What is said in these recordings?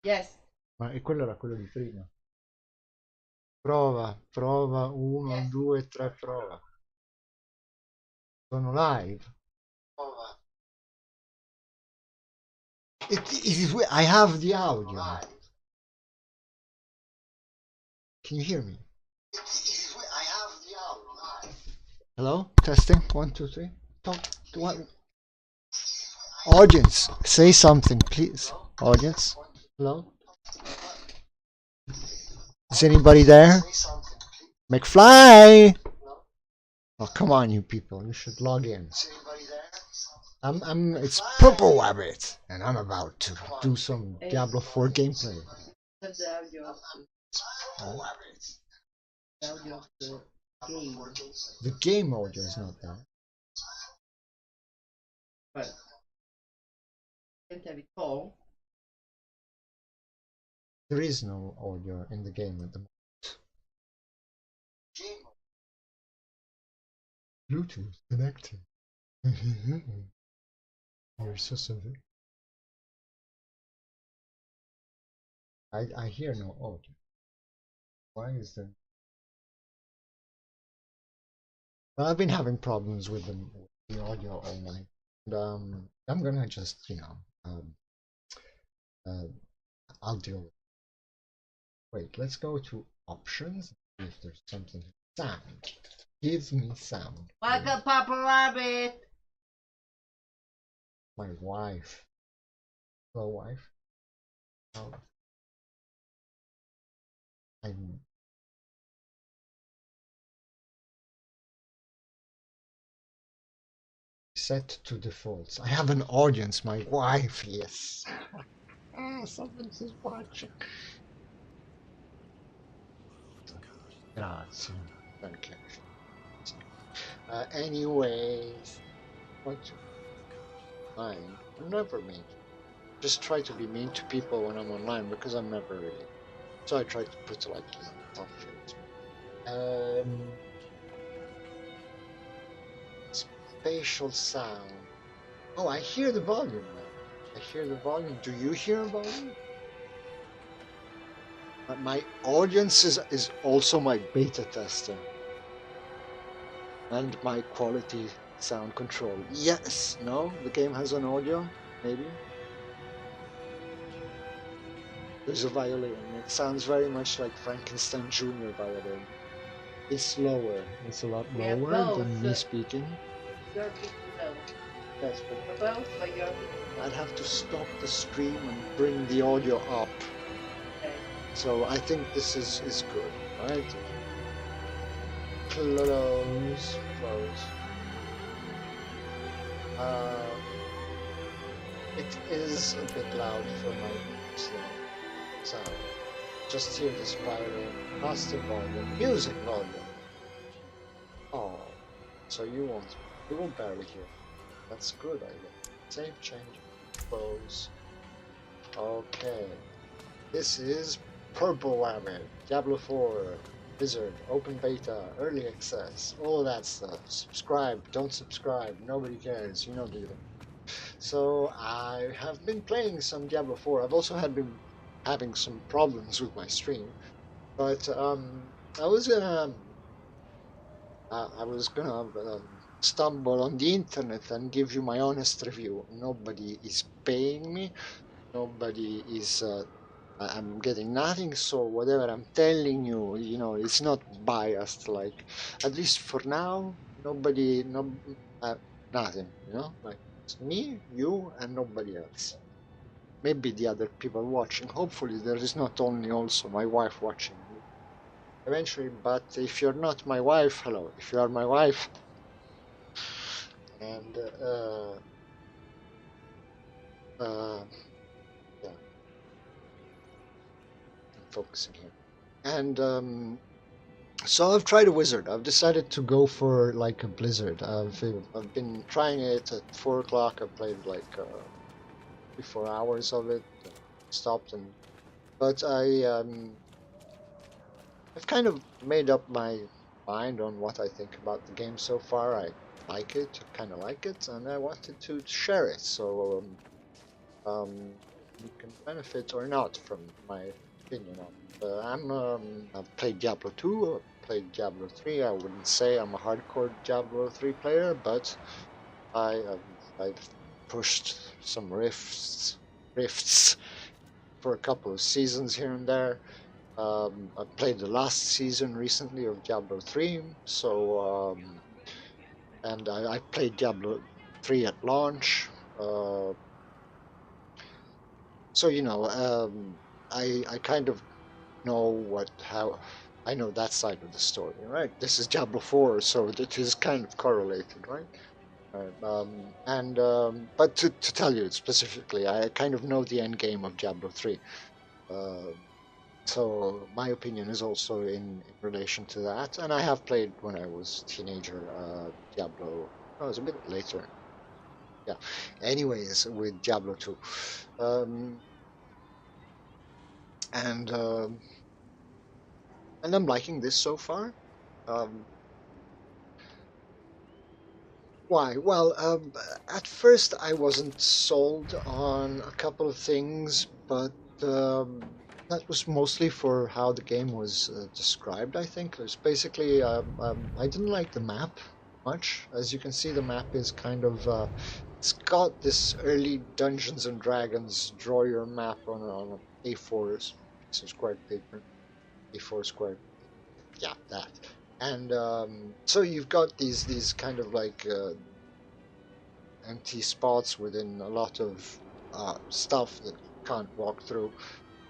Yes. Ma e quello era quello di prima. Prova, prova, 1, 2, 3, prova. Sono live. Prova. I have the audio. Can you hear me? I have the audio. Hello? Testing. 1, 2, 3. Talk. What? Audience, say something, please. Audience. Hello? Is anybody there? McFly! Oh, come on, you people. You should log in. It's Purple Rabbit, and I'm about to do some Diablo 4 gameplay. Have the audio. Oh, The audio of the game. the game audio is not there. But can't have it all. There is no audio in the game at the moment. Bluetooth connected. You're so silly. I hear no audio. Why is there? Well, I've been having problems with the audio all night. And, I'm gonna just, uh, I'll deal with it. Wait, let's go to options. If there's something. Sound. Give me sound. Welcome, Papa Rabbit. My wife. Hello, wife. Oh, I'm set to defaults. I have an audience. My wife. Yes. Someone is watching. Grazie. Thank you. Anyways, what to mind? I'm never mean. Just try to be mean to people when I'm online because I'm never really. So I try to put like stuff in. Spatial sound. Oh, I hear the volume now. I hear the volume. Do you hear volume? My audience is also my beta tester and my quality sound control. Yes, no, the game has an audio, maybe. There's a violin. It sounds very much like Frankenstein Jr. violin. It's lower. It's a lot lower than me speaking. You're big low. Yes, but both, but you're big. I'd have to stop the stream and bring the audio up. Okay. So I think this is good, right? Close. It is a bit loud for my sound. Just hear this violin, master volume, music volume. Oh, so you won't barely hear. That's good, I guess. Save change, close. Okay, this is Purple Rabbit, Diablo 4, Blizzard, Open Beta, Early Access, all that stuff. Subscribe, don't subscribe, nobody cares, you know the deal. So I have been playing some Diablo 4. I've also been having some problems with my stream, but I was gonna stumble on the internet and give you my honest review. Nobody is paying me. Nobody is. I'm getting nothing. So whatever I'm telling you, it's not biased. Like at least for now, nobody, no, nothing. Like it's me, you, and nobody else. Maybe the other people watching. Hopefully, there is not only also my wife watching eventually. But if you're not my wife, hello. If you are my wife, and yeah, I'm focusing here. And so I've tried a wizard. I've decided to go for like a blizzard. I've been trying it at 4 o'clock. I played like 3-4 hours of it, stopped, but I've kind of made up my mind on what I think about the game so far. I like it, kind of like it, and I wanted to share it. So you can benefit or not from my opinion on it. I've played Diablo 2, I've played Diablo 3. I wouldn't say I'm a hardcore Diablo 3 player, but I've pushed some rifts for a couple of seasons here and there. I played the last season recently of Diablo 3, and I played Diablo 3 at launch. Uh, so I kind of know how I know that side of the story, right? This is Diablo 4, so it is kind of correlated, right? But to tell you specifically, I kind of know the end game of Diablo 3. Uh, so my opinion is also in relation to that. And I have played when I was a teenager, Diablo. Oh, it was a bit later. Yeah. Anyways, with Diablo 2. Um, and um, and I'm liking this so far. Um, Why? Well, at first I wasn't sold on a couple of things, but that was mostly for how the game was described, I think. It's basically, I didn't like the map much. As you can see, the map is kind of, it's got this early Dungeons and Dragons, draw your map on a A4 piece of squared paper, A4 squared, yeah, that. And so you've got these kind of like empty spots within a lot of stuff that you can't walk through.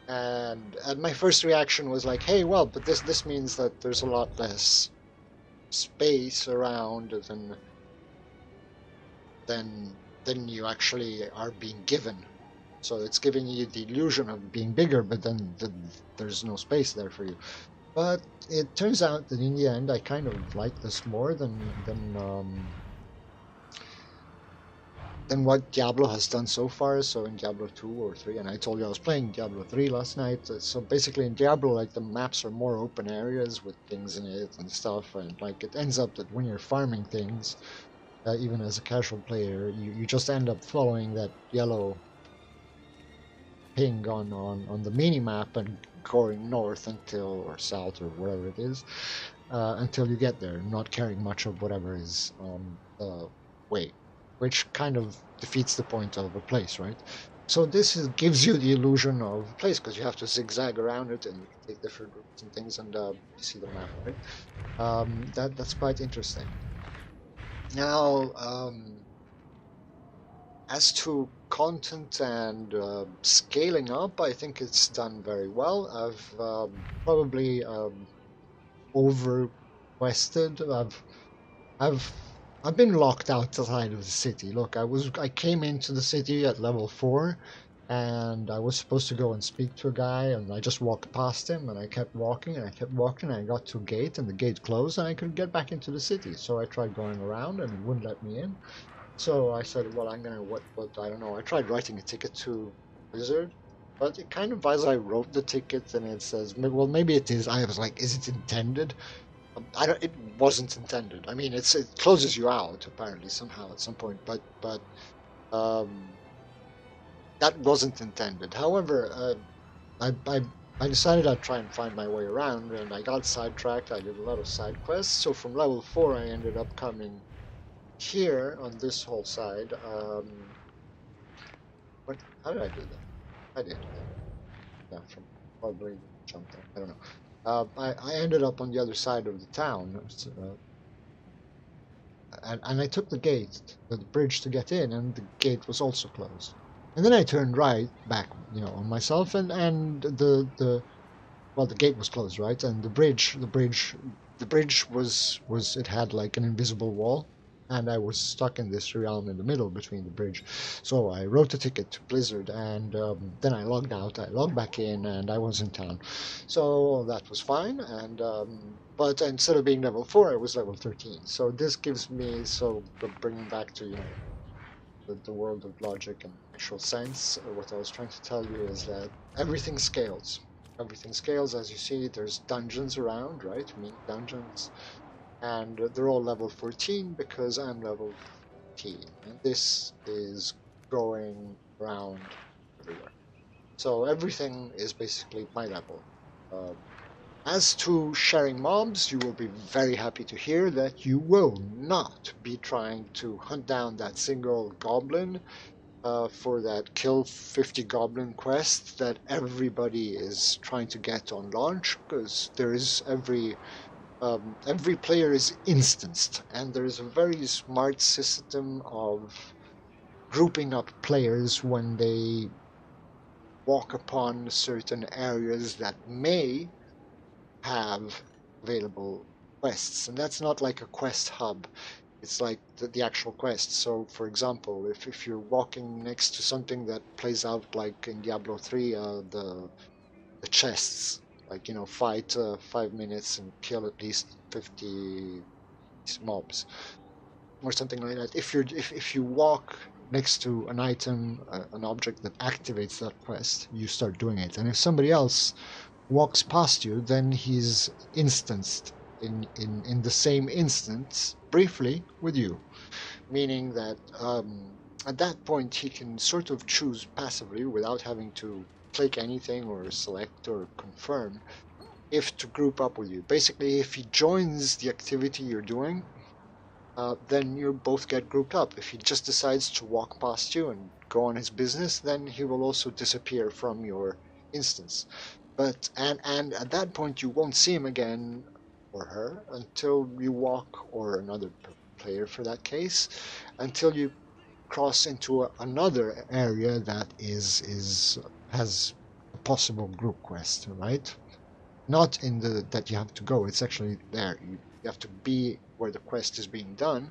And my first reaction was like, hey, well, but this means that there's a lot less space around than you actually are being given. So it's giving you the illusion of being bigger, but then there's no space there for you. But it turns out that in the end, I kind of like this more than what Diablo has done so far. So in Diablo 2 or 3, and I told you I was playing Diablo 3 last night. So basically in Diablo, like the maps are more open areas with things in it and stuff. And like it ends up that when you're farming things, even as a casual player, you just end up following that yellow ping on the mini map and going north until or south or whatever it is until you get there, not caring much of whatever is on the way, which kind of defeats the point of a place, right? So gives you the illusion of a place because you have to zigzag around it and you can take different routes and things, and you see the map, right? That's quite interesting. Now, as to content and scaling up, I think it's done very well. I've probably over quested. I've I've been locked outside of the city. Look, I came into the city at level 4 and I was supposed to go and speak to a guy and I just walked past him and I kept walking and I kept walking and I got to a gate and the gate closed and I couldn't get back into the city. So I tried going around and it wouldn't let me in. So I said, well, I'm gonna what I don't know. I tried writing a ticket to Blizzard, but it kind of as I wrote the ticket and it says, well, maybe it is. I was like, is it intended? I don't. It wasn't intended. I mean, it closes you out apparently somehow at some point, but um, that wasn't intended. However, I, I I decided I'd try and find my way around, and I got sidetracked. I did a lot of side quests. So from level 4, I ended up coming here on this whole side. What? How did I do that? I did. Yeah, from probably jumped there. I don't know. I ended up on the other side of the town, and I took the bridge to get in, and the gate was also closed. And then I turned right back, on myself, and the gate was closed, right? And the bridge was it had like an invisible wall, and I was stuck in this realm in the middle between the bridge. So I wrote a ticket to Blizzard, and then I logged out. I logged back in, and I was in town. So that was fine. And but instead of being level 4, I was level 13. So this gives me bringing back to the world of logic and actual sense. What I was trying to tell you is that everything scales. Everything scales. As you see, there's dungeons around, right? Mini dungeons. And they're all level 14 because I'm level 15. And this is going around everywhere. So everything is basically my level. Uh, as to sharing mobs, you will be very happy to hear that you will not be trying to hunt down that single goblin for that kill 50 goblin quest that everybody is trying to get on launch, because there is every player is instanced, and there is a very smart system of grouping up players when they walk upon certain areas that may have available quests. And that's not like a quest hub, it's like the actual quest. So, for example, if you're walking next to something that plays out like in Diablo 3, the chests, like, fight 5 minutes and kill at least 50 mobs or something like that. If you walk next to an item, an object that activates that quest, you start doing it. And if somebody else walks past you, then he's instanced in the same instance briefly with you, meaning that at that point he can sort of choose passively without having to click anything or select or confirm if to group up with you. Basically, if he joins the activity you're doing, then you both get grouped up. If he just decides to walk past you and go on his business, then he will also disappear from your instance. And at that point you won't see him again or her until you walk, or another player for that case, until you cross into another area that is has a possible group quest, right? Not in the that you have to go. It's actually there. You have to be where the quest is being done,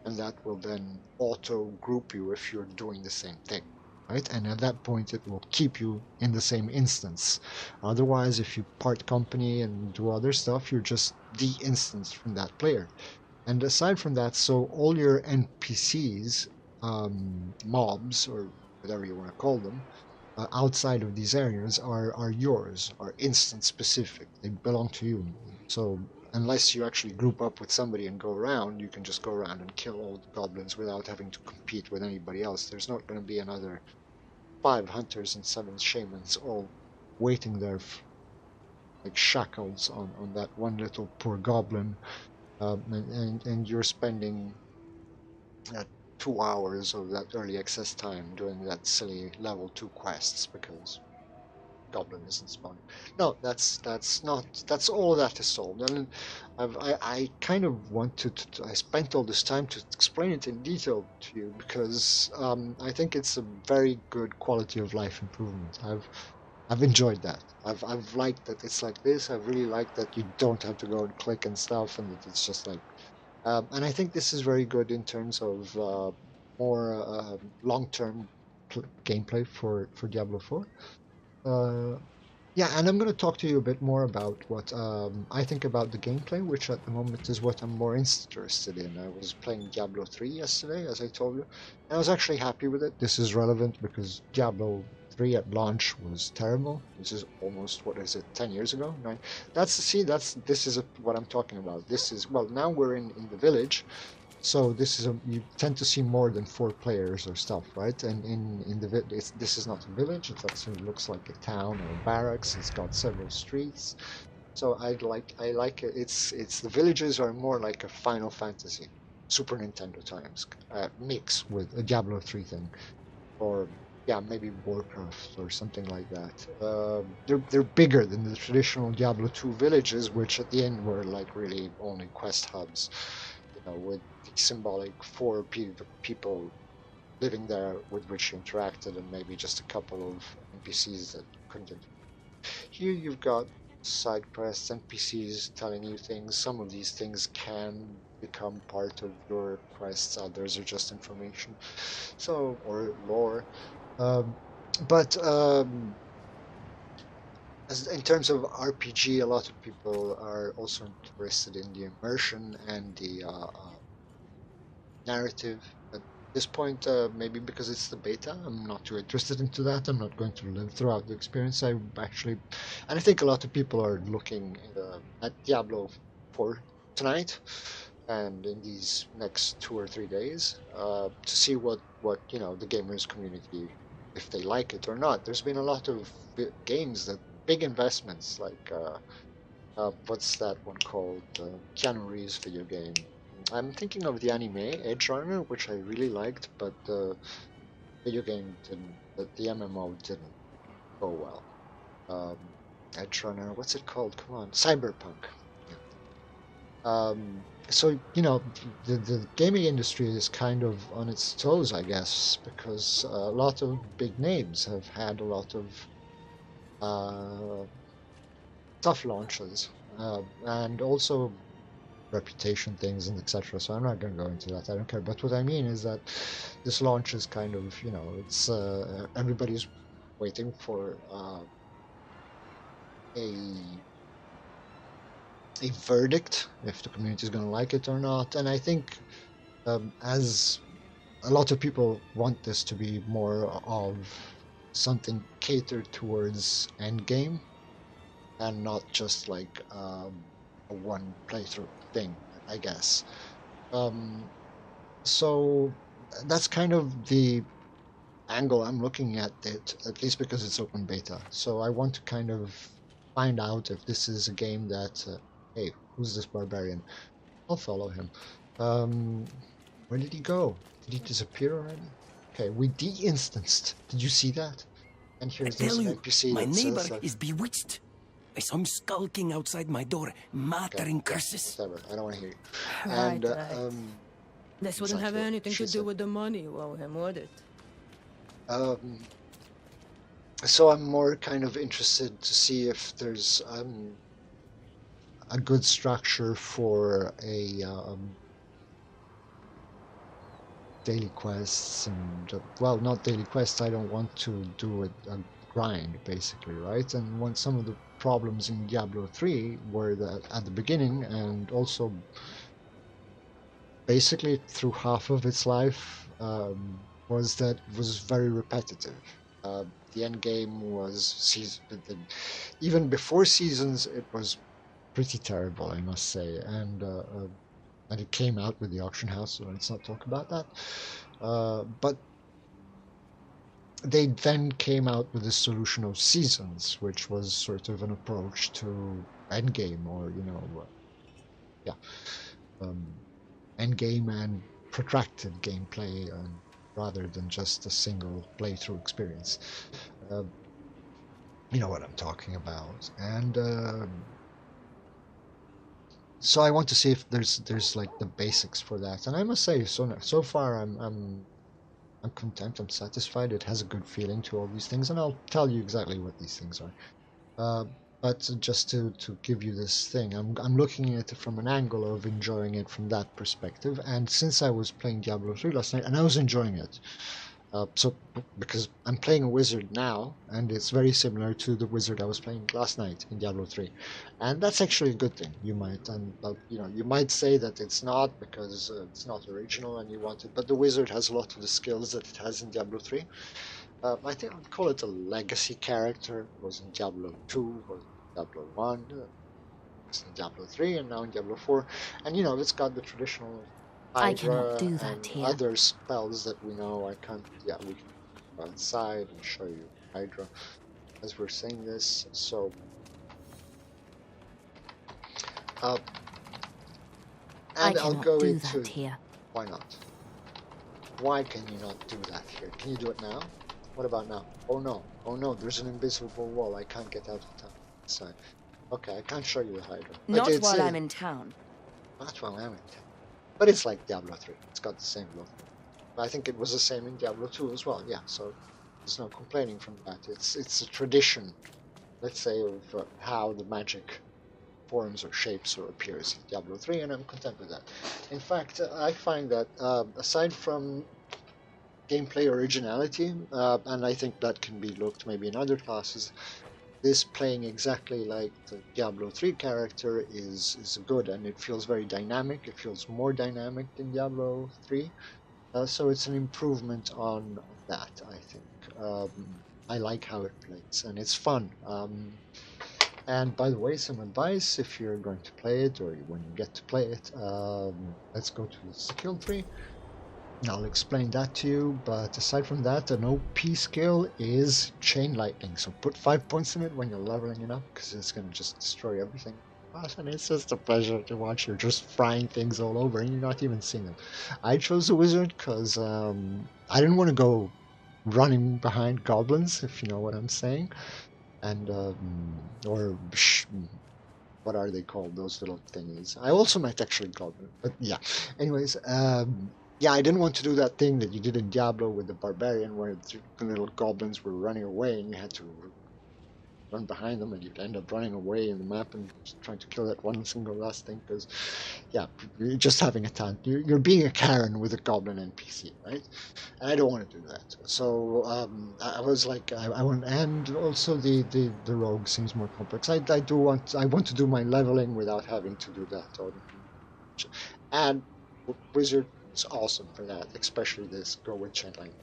and that will then auto group you if you're doing the same thing, right? And at that point it will keep you in the same instance. Otherwise, if you part company and do other stuff, you're just de-instanced from that player. And aside from that, so all your NPCs, mobs, or whatever you want to call them, outside of these areas are yours, are instance specific. They belong to you. So unless you actually group up with somebody and go around, you can just go around and kill all the goblins without having to compete with anybody else. There's not going to be another 5 hunters and 7 shamans all waiting there like shackles on that one little poor goblin, and you're spending uh, 2 hours of that early access time doing that silly level 2 quests because goblin isn't spawning. No, that's not. That's all that is solved. And I kind of wanted to. I spent all this time to explain it in detail to you because I think it's a very good quality of life improvement. I've enjoyed that. I've liked that it's like this. I've really liked that you don't have to go and click and stuff, and that it's just like. And I think this is very good in terms of more long-term gameplay for Diablo 4. Uh, yeah, and I'm going to talk to you a bit more about what I think about the gameplay, which at the moment is what I'm more interested in. I was playing Diablo 3 yesterday, as I told you, and I was actually happy with it. This is relevant because Diablo 3 at launch was terrible. This is almost, what is it, 10 years ago? Nine. This is what I'm talking about. This is, well, now we're in the village, so you tend to see more than 4 players or stuff, right? And this is not a village. It actually looks like a town or a barracks. It's got several streets. So I like it. It's the villages are more like a Final Fantasy, Super Nintendo times mix with a Diablo 3 thing, or yeah, maybe Warcraft or something like that. They're bigger than the traditional Diablo 2 villages, which at the end were like really only quest hubs, with the symbolic 4 people living there with which you interacted, and maybe just a couple of NPCs that you couldn't interact. Here you've got side quests, NPCs telling you things. Some of these things can become part of your quests, others are just information. So, or lore. Um, but as in terms of RPG, a lot of people are also interested in the immersion and the narrative. At this point, maybe because it's the beta, I'm not too interested into that. I'm not going to live throughout the experience. I actually, and I think a lot of people are looking at Diablo 4 tonight and in these next 2 or 3 days to see what the gamers community if they like it or not. There's been a lot of games that big investments, like what's that one called? Keanu Reeves video game. I'm thinking of the anime Edge Runner, which I really liked, but the video game didn't. The MMO didn't go well. Um, Edge Runner, what's it called? Come on, Cyberpunk. Yeah. So the gaming industry is kind of on its toes, I guess, because a lot of big names have had a lot of uh, tough launches, and also reputation things and etc. So I'm not going to go into that. I don't care. But what I mean is that this launch is kind of, it's everybody's waiting for a a verdict if the community is going to like it or not. And I think as a lot of people want this to be more of something catered towards endgame and not just like a one playthrough thing, I guess. Um, so that's kind of the angle I'm looking at it, at least because it's open beta. So I want to kind of find out if this is a game that, hey, who's this barbarian? I'll follow him. Um, where did he go? Did he disappear already? Okay, we de-instanced. Did you see that? And I there's tell an you, NPC my that neighbor says that. is bewitched. I saw him skulking outside my door, Okay, muttering yeah, curses. whatever. I don't want to hear you. Right, And right. This wouldn't have exactly what anything she to do said. with the money you owe him, would it? Um, so I'm more kind of interested to see if there's a good structure for a daily quests and well, not daily quests. I don't want to do a grind basically, right? And when some of the problems in Diablo 3 were that at the beginning and also basically through half of its life was that it was very repetitive. The end game was even before seasons. It was pretty terrible, I must say, and it came out with the auction house. So let's not talk about that. But they then came out with the solution of seasons, which was sort of an approach to endgame, or yeah, um, endgame and protracted gameplay, rather than just a single playthrough experience. Uh, you know what I'm talking about, and so I want to see if there's like the basics for that. And I must say, so far I'm content. I'm satisfied. It has a good feeling to all these things, and I'll tell you exactly what these things are. Uh, but just to give you this thing, I'm looking at it from an angle of enjoying it from that perspective. And since I was playing Diablo 3 last night, and I was enjoying it, so because I'm playing a wizard now, and it's very similar to the wizard I was playing last night in Diablo 3, and that's actually a good thing. You might, and you might say that it's not because it's not original and you want it, but the wizard has a lot of the skills that it has in Diablo 3. I think I'd call it a legacy character. It was in Diablo 2, was in Diablo 1, it's in Diablo 3, and now in Diablo 4. And it's got the traditional I cannot Hydra do that and here. other spells that we know. I can't, yeah, we can go outside and show you Hydra as we're saying this. So, uh, I and I'll cannot go do into, that here. why not? Why can you not do that here? Can you do it now? What about now? Oh no, there's an invisible wall. I can't get out of town. Side. Okay, I can't show you the Hydra. Not while I'm in town. Not while I'm in town. But it's like Diablo 3. It's got the same look. I think it was the same in Diablo 2 as well. Yeah, so there's no complaining from that. It's a tradition, let's say, of how the magic forms or shapes or appears in Diablo 3, and I'm content with that. In fact, I find that aside from gameplay originality, and I think that can be looked maybe in other classes, this playing exactly like the Diablo 3 character is good, and it feels very dynamic. It feels more dynamic than Diablo 3. So it's an improvement on that, I think. I like how it plays, and it's fun. And by the way, some advice if you're going to play it, or when you get to play it, let's go to the skill tree. I'll explain that to you, but aside from that, an OP skill is Chain Lightning. So put 5 points in it when you're leveling it up, because it's going to just destroy everything. And it's just a pleasure to watch. You're just frying things all over, and you're not even seeing them. I chose a wizard because I didn't want to go running behind goblins, if you know what I'm saying. And, or what are they called? Those little thingies. I also might actually goblin, but yeah. Anyways, yeah, I didn't want to do that thing that you did in Diablo with the barbarian, where the little goblins were running away, and you had to run behind them, and you'd end up running away in the map and trying to kill that one single last thing. Because, yeah, you're just having a time. You're being a Karen with a goblin NPC, right? And I don't want to do that. So I was like, I want, and also the rogue seems more complex. I want to do my leveling without having to do that. And wizard is awesome for that, especially this go with channeling.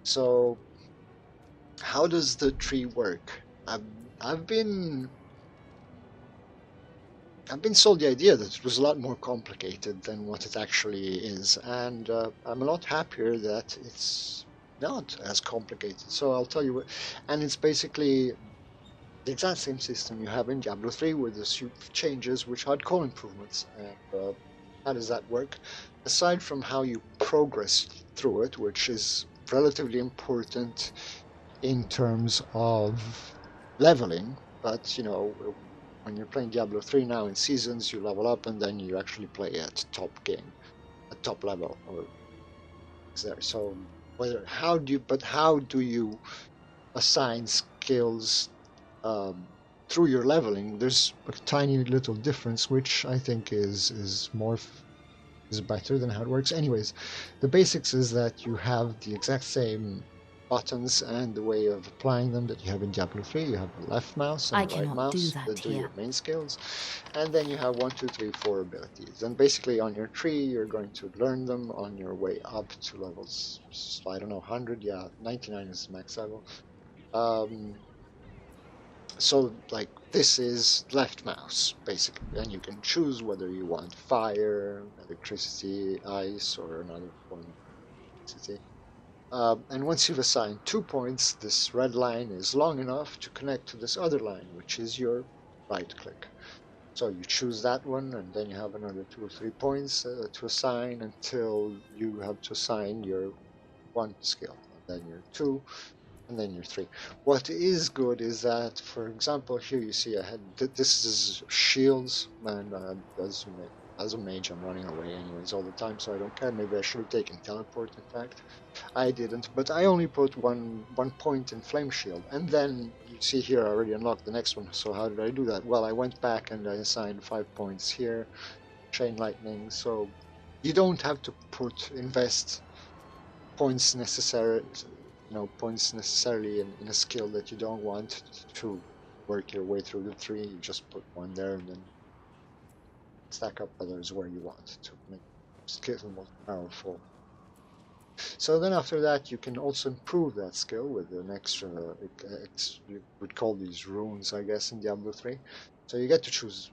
So how does the tree work? I've been sold the idea that it was a lot more complicated than what it actually is, and I'm a lot happier that it's not as complicated. So I'll tell you what, and it's basically the exact same system you have in Diablo 3 with a few changes which are core improvements. And how does that work? Aside from how you progress through it, which is relatively important in terms of leveling, but you know, when you're playing Diablo 3 now in seasons, you level up and then you actually play at top level, or is there? So how do you assign skills through your leveling? There's a tiny little difference, which I think is better than how it works. Anyways, the basics is that you have the exact same buttons and the way of applying them that you have in Diablo 3. You have the left mouse and I the right cannot do mouse that that do here. your main skills. And then you have 1, 2, 3, 4 abilities. And basically on your tree, you're going to learn them on your way up to levels, I don't know, 100, yeah, 99 is max level. So like this is left mouse basically, and you can choose whether you want fire, electricity, ice, or another form of electricity. And once you've assigned 2 points, this red line is long enough to connect to this other line, which is your right click. So you choose that one, and then you have another 2 or 3 points to assign until you have to assign your 1 skill, and then your 2, and then your 3. What is good is that, for example, here you see I had this is shields, and as a mage I'm running away anyways all the time, so I don't care. Maybe I should have taken teleport. In fact, I didn't, but I only put one point in flame shield, and then you see here I already unlocked the next one. So how did I do that? Well, I went back and I assigned 5 points here, chain lightning. So you don't have to invest points necessarily in a skill that you don't want to work your way through the tree. You just put one there and then stack up others where you want to make skill more powerful. So then after that, you can also improve that skill with an extra, you would call these runes, I guess, in Diablo 3. So you get to choose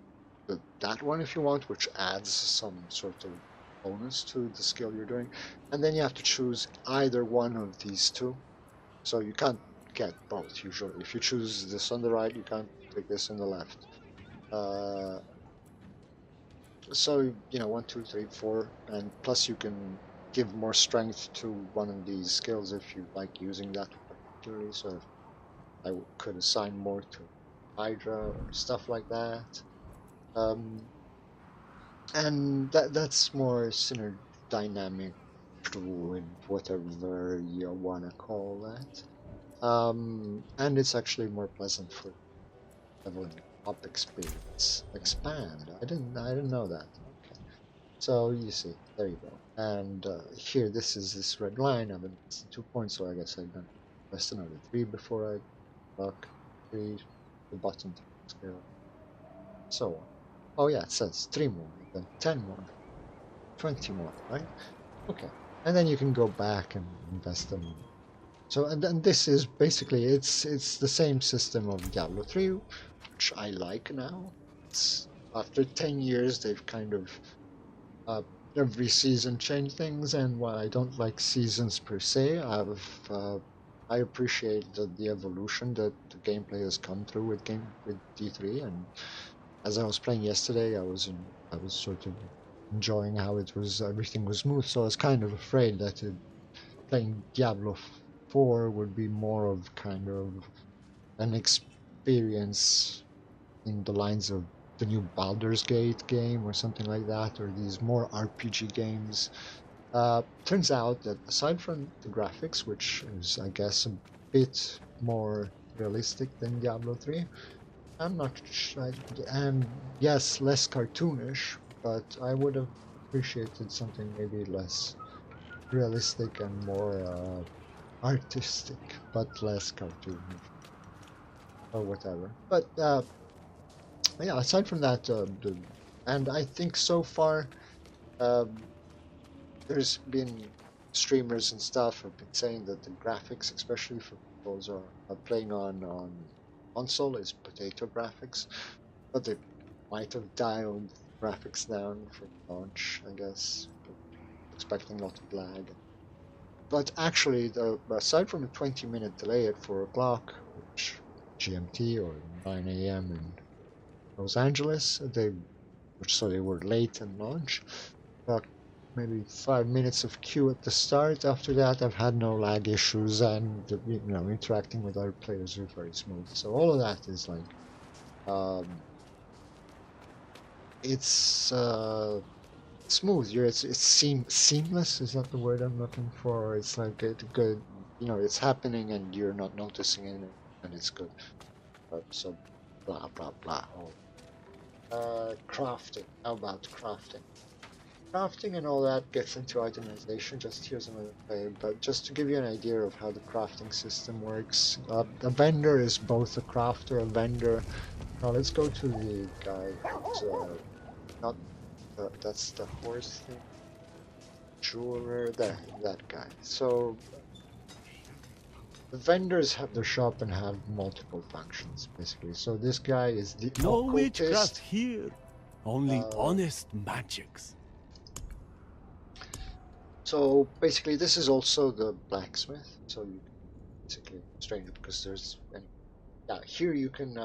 that one if you want, which adds some sort of bonus to the skill you're doing. And then you have to choose either one of these two. So you can't get both usually. If you choose this on the right, you can't take this on the left. So, 1, 2, 3, 4, and plus you can give more strength to one of these skills if you like using that particularly. So I could assign more to Hydra or stuff like that. And that's more synergy dynamic with whatever you want to call that. And it's actually more pleasant for leveling up experience. Expand. I didn't know that. Okay. So you see, there you go. And here, this is this red line. I've invested 2 points, so I guess I've done invest another 3 before I lock 3 the button skill. So on. Oh yeah, it says 3 more, then 10 more, 20 more, right? Okay. And then you can go back and invest them. So and then this is basically it's the same system of Diablo 3, which I like now. After 10 years, they've kind of every season change things, and while I don't like seasons per se, I appreciate the evolution that the gameplay has come through with D3. And as I was playing yesterday, I was sort of enjoying how everything was smooth. So I was kind of afraid that playing Diablo 4 would be more of kind of an experience in the lines of the new Baldur's Gate game or something like that, or these more RPG games. Turns out that aside from the graphics, which is, I guess, a bit more realistic than Diablo 3, I'm not and yes, less cartoonish, but I would have appreciated something maybe less realistic and more artistic, but less cartoonish or whatever. But yeah, aside from that, and I think so far, um, there's been streamers and stuff have been saying that the graphics, especially for those are playing on console, is potato graphics, but they might have dialed graphics down for launch, I guess, but expecting a lot of lag. But actually, aside from a 20-minute delay at 4 o'clock, which GMT or 9 a.m. in Los Angeles, so they were late in launch. About maybe 5 minutes of queue at the start. After that, I've had no lag issues, and interacting with other players is very smooth. So all of that is like, it's smooth. Seamless. Is that the word I'm looking for? It's like good. It's happening, and you're not noticing it, and it's good. So blah blah blah. Crafting. How about crafting? Crafting and all that gets into itemization. Just here's another way, but just to give you an idea of how the crafting system works, a vendor is both a crafter, a vendor. Now let's go to the guy who's not that's the horse thing, jeweler, that guy. So the vendors have their shop and have multiple functions basically. So this guy is the No occultist. witchcraft here. Only Uh, honest magics. So basically, this is also the blacksmith. So you can basically strange it because yeah, here you can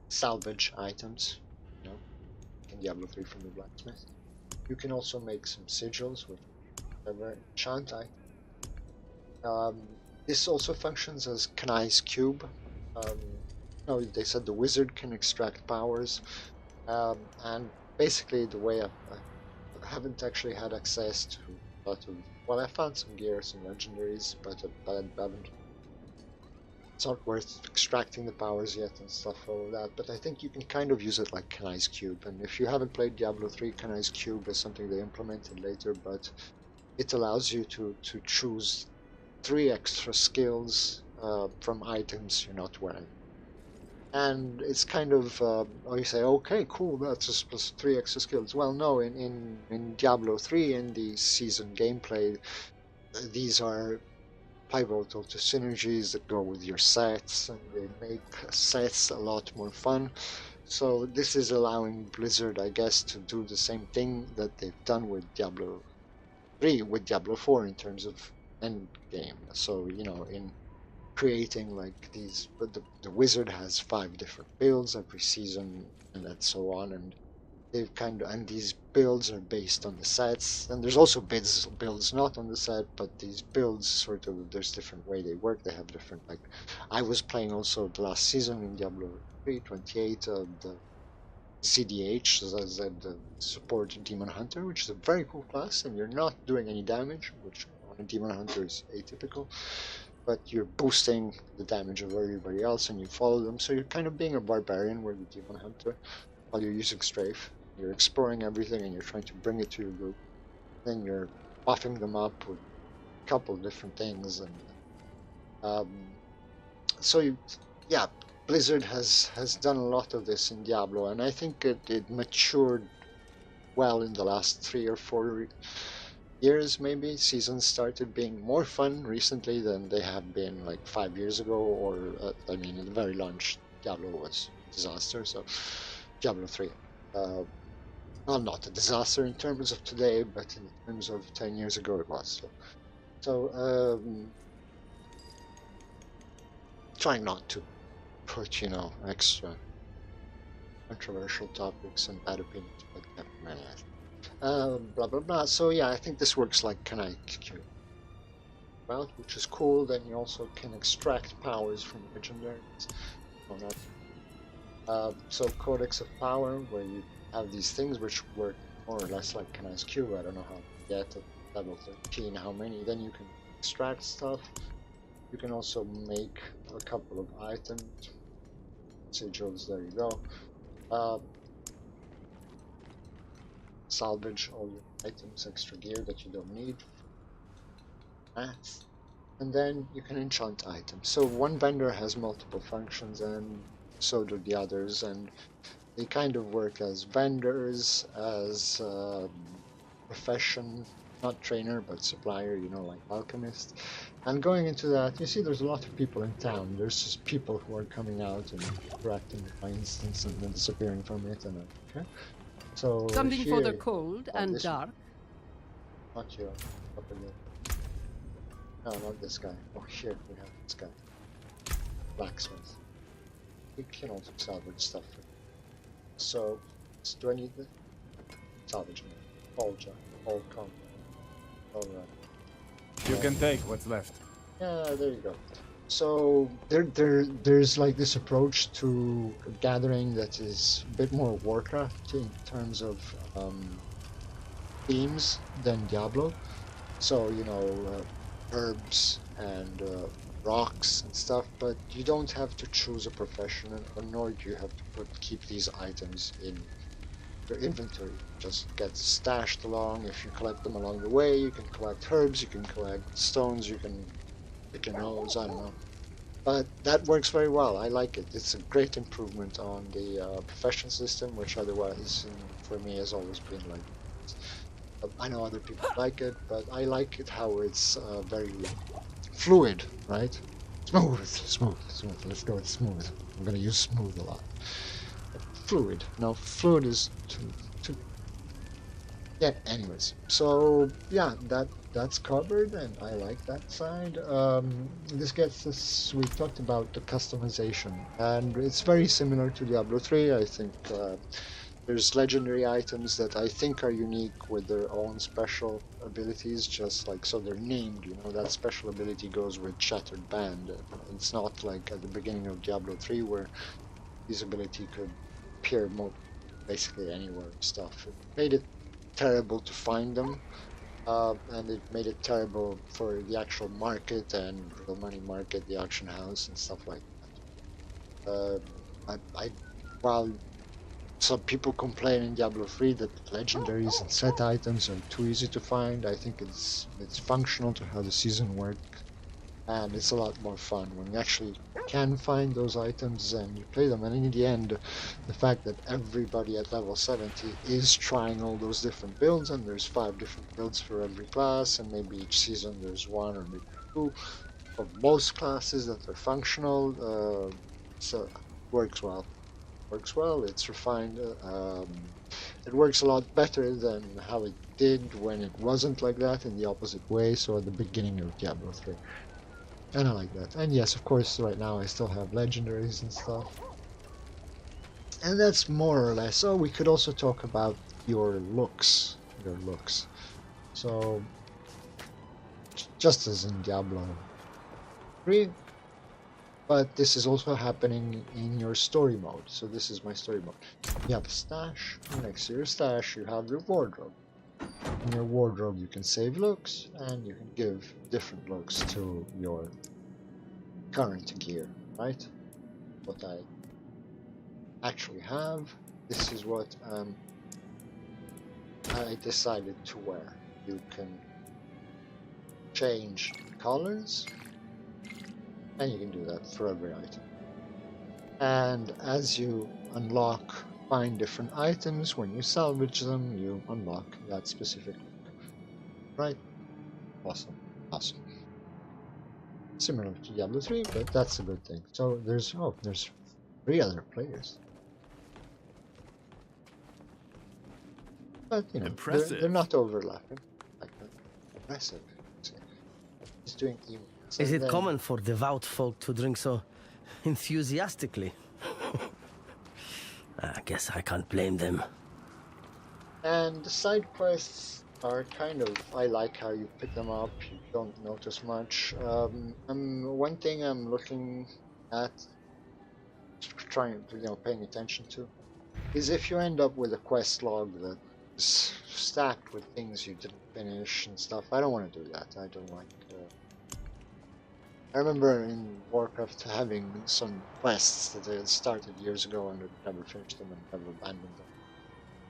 salvage items. You know, in Diablo 3 from the blacksmith. You can also make some sigils with whatever enchant item. This also functions as Kanai's cube. No, they said the wizard can extract powers, and basically the way I haven't actually had access to a lot of. Well, I found some gear, some legendaries, but I haven't. It's not worth extracting the powers yet and stuff, all of that. But I think you can kind of use it like Kanai's cube. And if you haven't played Diablo 3, Kanai's cube is something they implemented later, but it allows you to choose 3 extra skills from items you're not wearing. And it's kind of, you say, okay, cool, that's just 3 extra skills. Well, no, in Diablo 3, in the season gameplay, these are pivotal to synergies that go with your sets, and they make sets a lot more fun. So this is allowing Blizzard, I guess, to do the same thing that they've done with Diablo 3, with Diablo 4 in terms of end game. So, in creating like these, but the wizard has 5 different builds every season, and so on, and they've and these builds are based on the sets, and there's also builds not on the set, but these builds sort of, there's different way they work. They have different, like, I was playing also the last season in Diablo 3 28, the CDH, the support Demon Hunter, which is a very cool class, and you're not doing any damage, which on a Demon Hunter is atypical, but you're boosting the damage of everybody else, and you follow them. So you're kind of being a barbarian with the Demon Hunter while you're using Strafe. You're exploring everything, and you're trying to bring it to your group. Then you're buffing them up with a couple of different things, and um, yeah, Blizzard has done a lot of this in Diablo, and I think it matured well in the last 3 or 4 years. Maybe seasons started being more fun recently than they have been like 5 years ago, or I mean, at the very launch, Diablo was a disaster. So Diablo 3. well, not a disaster in terms of today, but in terms of 10 years ago it was. So trying not to put, extra controversial topics and bad opinions, but blah blah blah. So yeah, I think this works like Kanai well, which is cool. Then you also can extract powers from legendaries. Oh, not. So Codex of Power, where you have these things which work more or less like Kanai's Cube. I don't know how to get at level 13, how many. Then you can extract stuff. You can also make a couple of items. Sigils, there you go. Salvage all your items, extra gear that you don't need. Mats. And then you can enchant items. So one vendor has multiple functions, and so do the others, and they kind of work as vendors, as profession, not trainer, but supplier, like alchemist. And going into that, you see there's a lot of people in town. There's just people who are coming out and interacting with my instance and then disappearing from it. And okay, so Something here, for the cold and this dark. one, not you, up again. No, not this guy. Oh, here we have this guy. Blacksmith. We can also salvage stuff. So, do I need the salvage? All jar, all come. Alright. You can take what's left. Yeah, there you go. So there's like this approach to gathering that is a bit more Warcraft in terms of themes than Diablo. So herbs and rocks and stuff, but you don't have to choose a profession, nor do you have to keep these items in your inventory. Just get stashed along. If you collect them along the way, you can collect herbs, you can collect stones, you can pick your nose, I don't know. But that works very well. I like it. It's a great improvement on the profession system, which otherwise for me has always been like I know other people like it, but I like it how it's very fluid, right? Smooth. Let's go with smooth. I'm gonna use smooth a lot. Fluid. Now, fluid is to yeah. Anyways, so yeah, that's covered, and I like that side. This gets us. We talked about the customization, and it's very similar to Diablo 3. I think. There's legendary items that I think are unique with their own special abilities, just like, so they're named, that special ability goes with Shattered Band. It's not like at the beginning of Diablo 3 where this ability could appear basically anywhere and stuff. It made it terrible to find them, and it made it terrible for the actual market and the money market, the auction house and stuff like that. While some people complain in Diablo 3 that legendaries and set items are too easy to find. I think it's functional to how the season works, and it's a lot more fun when you actually can find those items and you play them. And in the end, the fact that everybody at level 70 is trying all those different builds, and there's 5 different builds for every class, and maybe each season there's 1 or maybe 2 of most classes that are functional, so it works well. It's refined. It works a lot better than how it did when it wasn't like that, in the opposite way, so at the beginning of Diablo 3. And I like that. And yes, of course, right now I still have legendaries and stuff. And that's more or less. Oh, we could also talk about your looks. So, just as in Diablo 3, but this is also happening in your story mode. So this is my story mode. You have a stash. Next to your stash, you have your wardrobe. In your wardrobe, you can save looks, and you can give different looks to your current gear, right? What I actually have, this is what I decided to wear. You can change colors, and you can do that for every item. And as you find different items, when you salvage them, you unlock that specific look. Right? Awesome. Similar to Diablo 3, but that's a good thing. So there's 3 other players. But they're Impressive. not overlapping. Like impressive. He's doing evil. So Is it then- common for devout folk to drink so enthusiastically? I guess I can't blame them. And the side quests are kind of, I like how you pick them up, you don't notice much. One thing I'm looking at, trying to, paying attention to, is if you end up with a quest log that's stacked with things you didn't finish and stuff. I don't want to do that. I don't like. I remember in Warcraft having some quests that I had started years ago and I'd never finished them and never abandoned them.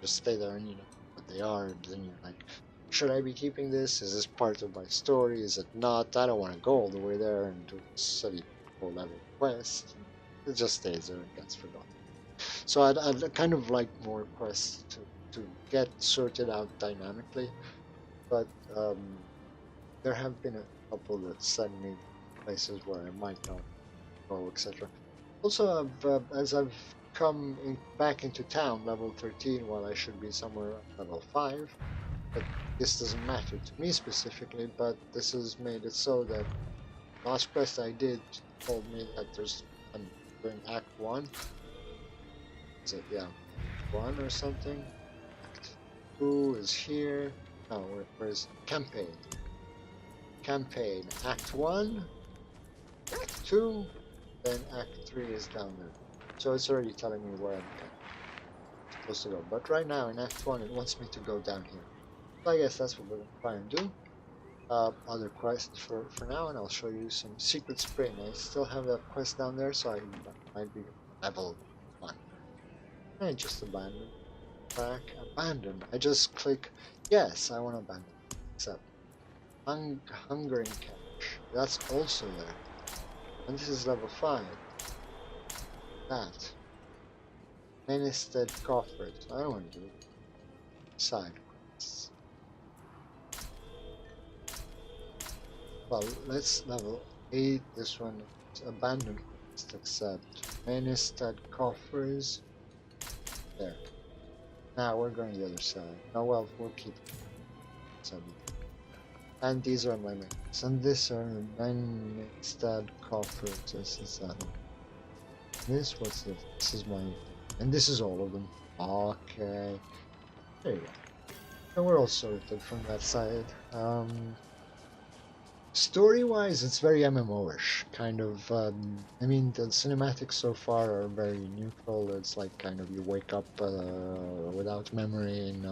Just stay there and you know what they are, and then you're like, should I be keeping this? Is this part of my story? Is it not? I don't want to go all the way there and do a silly level quest. It just stays there and gets forgotten. So I'd kind of like more quests to get sorted out dynamically, but there have been a couple that send me places where I might not go, etc. Also, as I've come back into town, level 13, while I should be somewhere at level 5, but this doesn't matter to me specifically, but this has made it so that last quest I did told me that I'm doing Act 1. Is it, yeah, 1 or something? Act 2 is here. No, where's campaign? Campaign, Act 1, Act 2, then Act 3 is down there. So it's already telling me where I'm supposed to go. But right now in Act 1 it wants me to go down here. So I guess that's what we're going to try and do. Other quests for now, and I'll show you some Secret Spring. I still have that quest down there, so I might be level 1. I just abandon. Back, abandon. I just click, yes, I want to abandon. Accept. Hungering Cache. That's also there. And this is level 5. That. Menestead Coffers. I don't want to do it. Side quests. Well, let's level 8. This one is abandoned quest. Accept. Menestead Coffers. There. Now we're going the other side. Oh well, we'll keep it. And these are my mates. And these are Menestead Coffers. This is that one. This, what's this? This is my... And this is all of them. Okay. There you go. And we're all sorted from that side. Story-wise, it's very MMO-ish. Kind of, I mean, the cinematics so far are very neutral. It's like kind of you wake up without memory and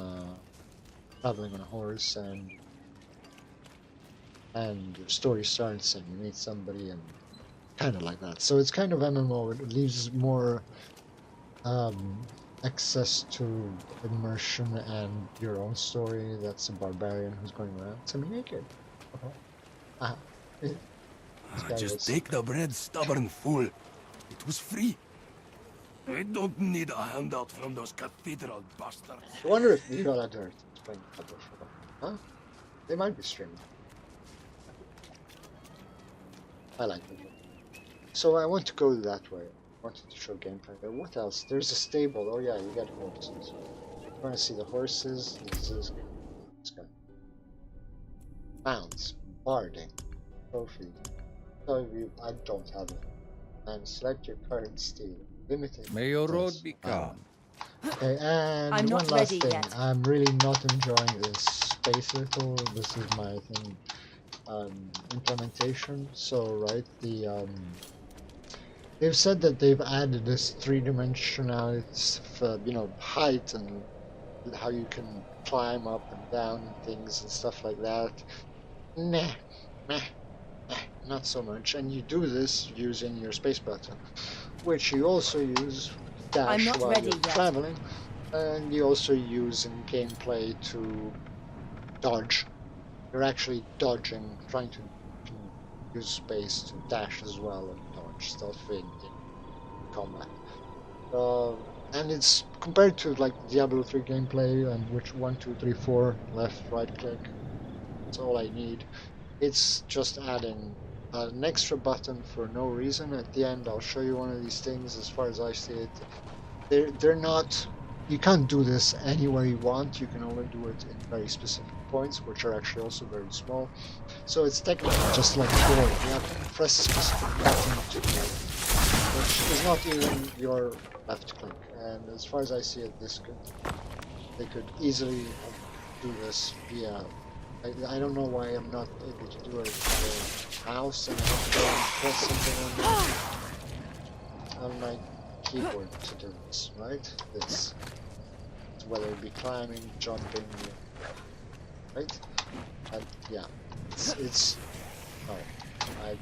traveling on a horse, and your story starts and you meet somebody and kind of like that. So it's kind of MMO. It leaves more access to immersion and your own story. That's a barbarian who's going around semi-naked. Just take the bread, stubborn fool. It was free. I don't need a handout from those cathedral bastards. I wonder if we got a dirt. Huh? They might be streaming. I like them. So I want to go that way. I wanted to show gameplay there. What else? There's a stable. Oh yeah, you get horses. You want to see the horses? This guy. Mounts. Barding. Trophy. So I don't have it. And select your current steed. Limited. May your road Yes. be calm. Okay, and I'm one not last ready thing. yet. I'm really not enjoying this space little. This is my thing. Implementation. So right, they've said that they've added this three-dimensionality, height and how you can climb up and down and things and stuff like that. Nah, not so much. And you do this using your space button, which you also use dash I'm not while ready you're yet. traveling, and you also use in gameplay to dodge. You're actually dodging, trying to use space to dash as well and dodge stuff in combat. And it's compared to like Diablo 3 gameplay, and which 1, 2, 3, 4 left, right click. That's all I need. It's just adding an extra button for no reason. At the end, I'll show you one of these things. As far as I see it, they're not you can't do this anywhere you want. You can only do it in very specific points, which are actually also very small. So it's technically just like keyboard. You have to press a specific button to do it, which is not even your left click. And as far as I see it, they could easily do this via. I don't know why I'm not able to do it via mouse and I have to go and press something on my keyboard to do this, right? It's whether it be climbing, jumping, right? And yeah, it's oh, I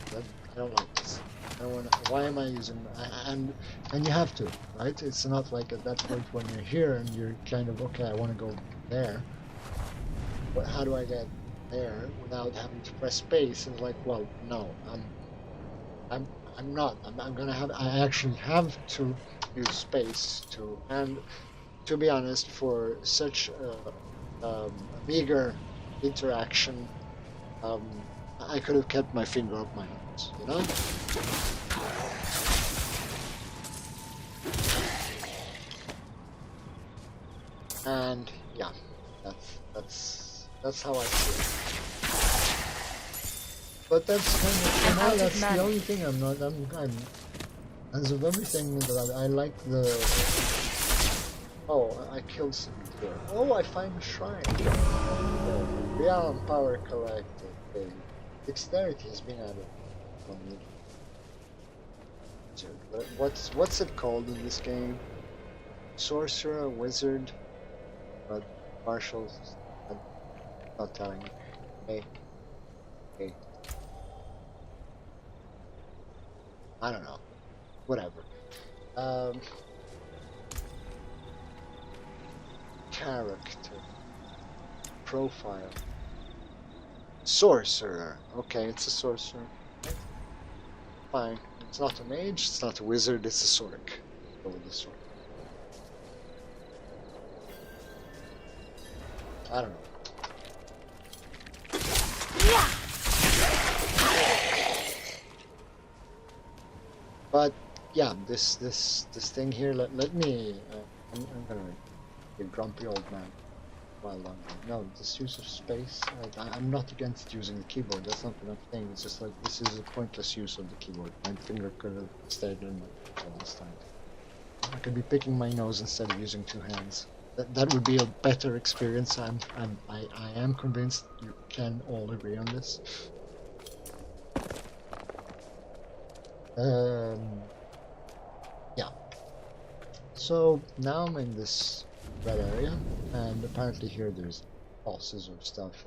don't like this. I don't want to. Why am I using? And you have to, right? It's not like at that point when you're here and you're kind of okay. I want to go there. But how do I get there without having to press space? And like, well, no, I'm not. I'm gonna have. I actually have to use space to. And to be honest, for such a meager interaction, I could have kept my finger up my nose, you know. And yeah, that's how I see it. But that's kind of for now. That's the only thing I'm not. I'm as of everything that I like the. Oh, I killed some deer. Oh, I find a shrine. Realm power collected. Okay. Dexterity has been added. What's it called in this game? Sorcerer, wizard, but martial. I'm not telling you. Hey, hey. I don't know. Whatever. Character. Profile. Sorcerer. Okay, it's a sorcerer. Fine. It's not a mage, it's not a wizard, it's a sorc. Go with the sword. I don't know. But yeah, this thing here. Let me. I'm gonna be a grumpy old man while longer. No, this use of space. I'm not against using the keyboard. That's not what I'm saying. It's just like this is a pointless use of the keyboard. My finger could have stayed in my all this time. I could be picking my nose instead of using two hands. That would be a better experience. I am convinced you can all agree on this. Yeah. So now I'm in this red area, and apparently here there's bosses or stuff.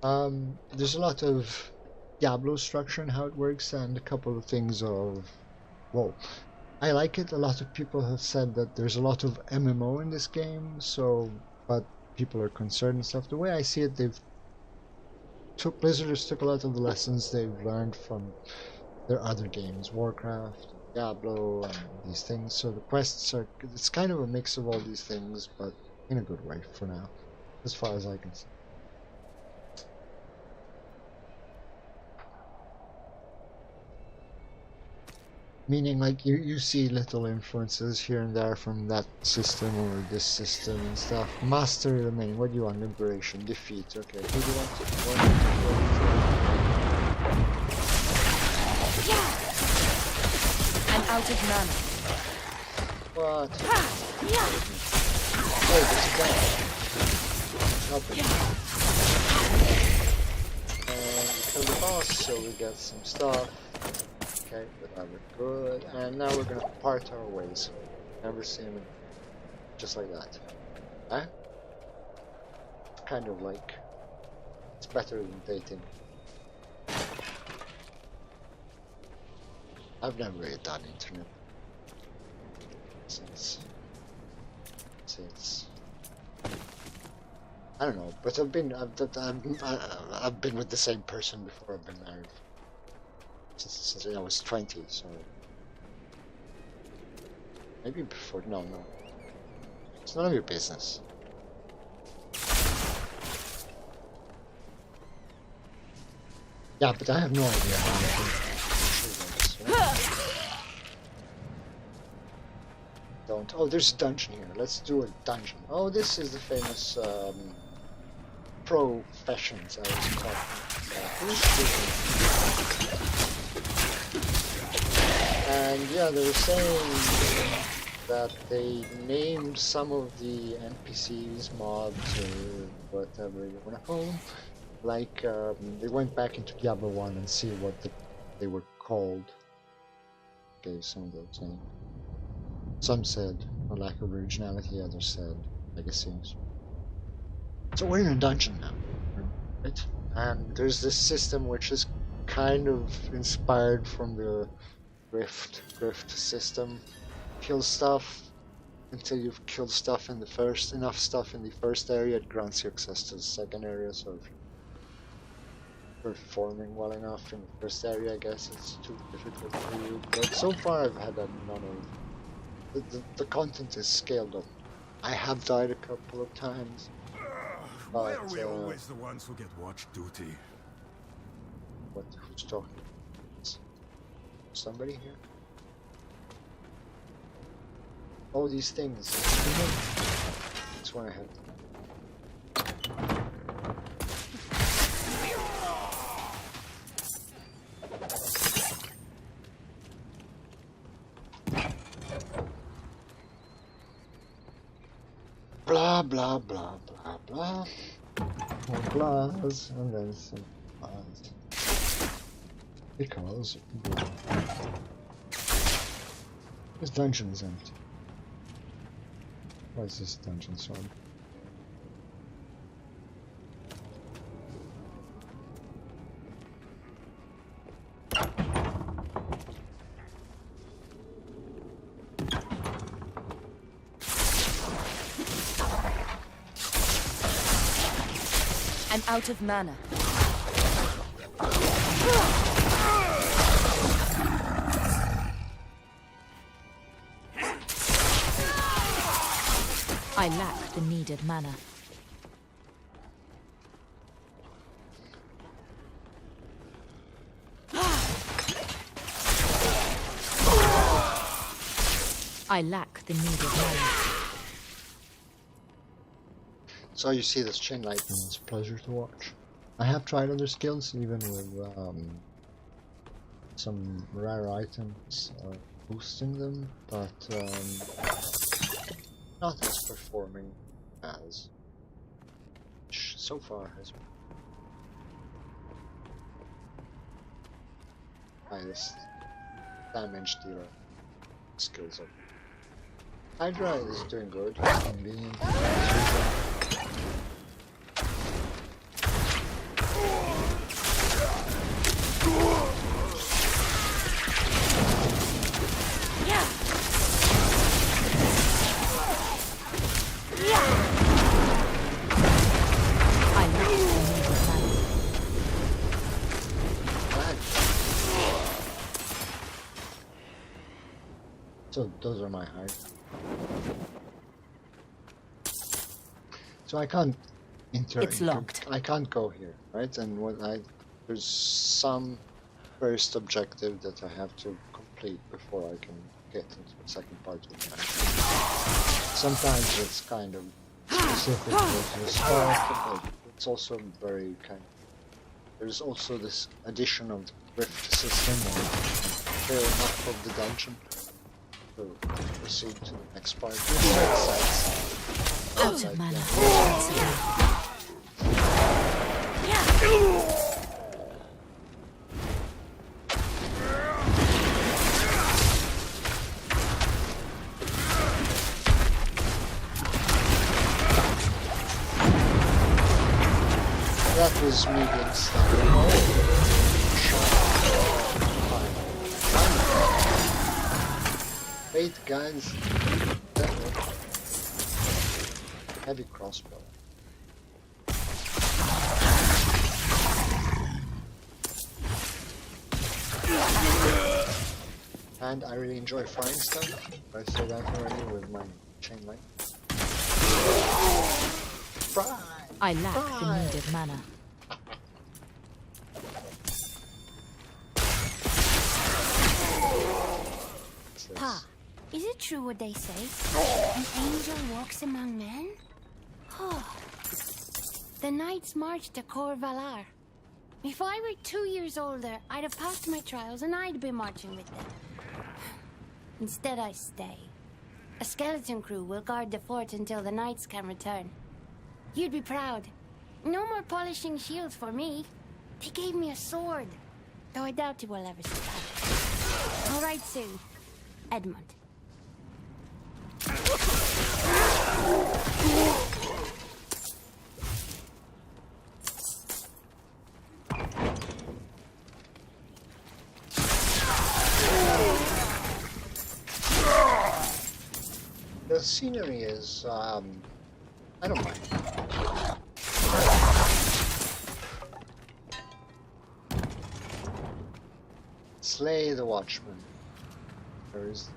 And, there's a lot of Diablo structure and how it works, and a couple of things of, whoa. I like it. A lot of people have said that there's a lot of MMO in this game, but people are concerned and stuff. The way I see it, Blizzarders took a lot of the lessons they've learned from their other games, Warcraft, Diablo, and these things. So the quests it's kind of a mix of all these things, but in a good way for now, as far as I can see. Meaning, like, you see little influences here and there from that system or this system and stuff. Master the main. What do you want? Liberation, defeat. Okay, who do you want to? I'm out of mana. What? Oh, there's a guy. Help him. And we kill the boss, so we get some stuff. Okay, whatever. Good. And now we're gonna part our ways. Never see him just like that. Huh? Kind of like it's better than dating. I've never really done internet since I don't know, but I've been with the same person before I've been married since I was 20, so maybe before. No, it's none of your business. Yeah, but I have no idea how I can. don't. Oh, there's a dungeon here. Let's do a dungeon. Oh, this is the famous professions I was talking about. Who's speaking? And yeah, they were saying that they named some of the NPCs, mobs, or whatever you want to call them. Like, they went back into Diablo 1 and see what they were called. Gave some of those names. Some said a lack of originality, others said legacies. So we're in a dungeon now, right? And there's this system which is kind of inspired from the grift system. Kill stuff until you've killed stuff in the first, enough stuff in the first area, it grants you access to the second area. So if you're performing well enough in the first area, I guess it's too difficult for you. But so far I've had none of the content is scaled up. I have died a couple of times. Why are we always the ones who get watch duty? What? Who's talking? Somebody here? Oh, these things. This one I had. Blah blah blah blah blah. More blahs and then some blahs. Because this dungeon is empty. Why is this dungeon so empty? I'm out of mana. I lack the needed mana. I lack the needed mana. So you see this chain lightning, it's a pleasure to watch. I have tried other skills, even with some rare items boosting them, but not as performing as which so far has been highest damage dealer skills of. Hydra is doing good, convenient. So those are my height. So I can't It's locked. I can't go here, right? And there's some first objective that I have to complete before I can get into the second part of the match. Sometimes it's kind of specific to the start, but it's also very kind of. There's also this addition of the rift system or clear enough of the dungeon to proceed to the next part. Out of mana. That was me being stuck. Wait, guys. Heavy crossbow. And I really enjoy frying stuff. I said that already with my chain light. Fry! I lack the needed mana. What's this? Pa, is it true what they say. An angel walks among men? Oh. The knights march to Cor Valar. If I were 2 years older, I'd have passed my trials and I'd be marching with them. Instead, I stay. A skeleton crew will guard the fort until the knights can return. You'd be proud. No more polishing shields for me. They gave me a sword, though I doubt it will ever survive. All right, soon. Edmund. The scenery is, I don't mind. Slay the Watchman. Where is...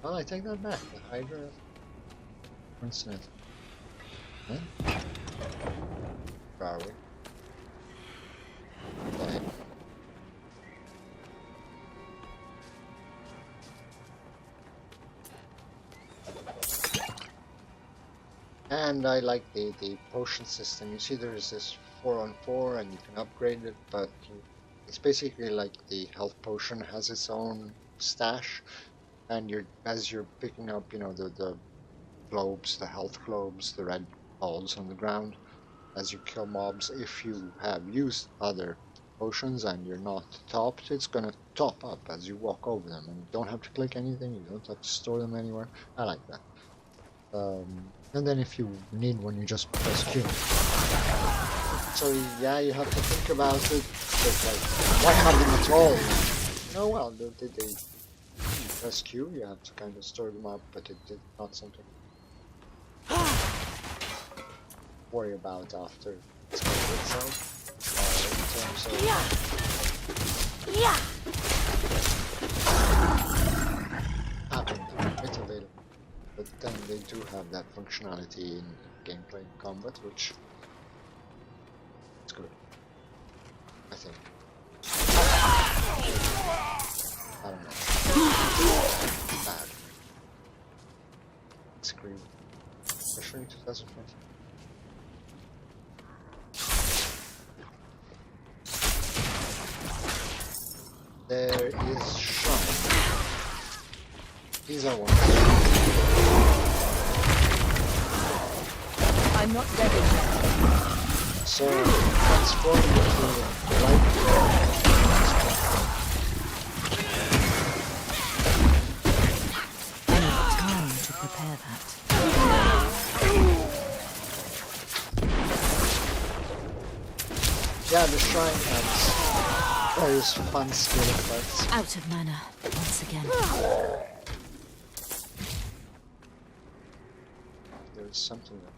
Well, I take that back. The Hydra... What's it? Huh? Where are we? Okay. And I like the potion system. You see there's this 4-on-4 and you can upgrade it, but it's basically like the health potion has its own stash, and as you're picking up, you know, the globes, the health globes, the red balls on the ground, as you kill mobs, if you have used other potions and you're not topped, it's gonna top up as you walk over them, and you don't have to click anything, you don't have to store them anywhere. I like that. And then if you need one, you just press Q. So yeah, you have to think about it, but like, why have them at all? Oh well, they press Q, you have to kind of store them up, but it's not something to worry about after it's covered itself. In terms of having it available. But then they do have that functionality in gameplay and combat, which is good, I think. I don't know. Bad. Scream. Especially in 2020. There is Shrine. These are ones. I'm not ready yet. So, transform into light. I need time to prepare that. Yeah, the shrine has various fun skill effects. Out of mana once again. There's something there.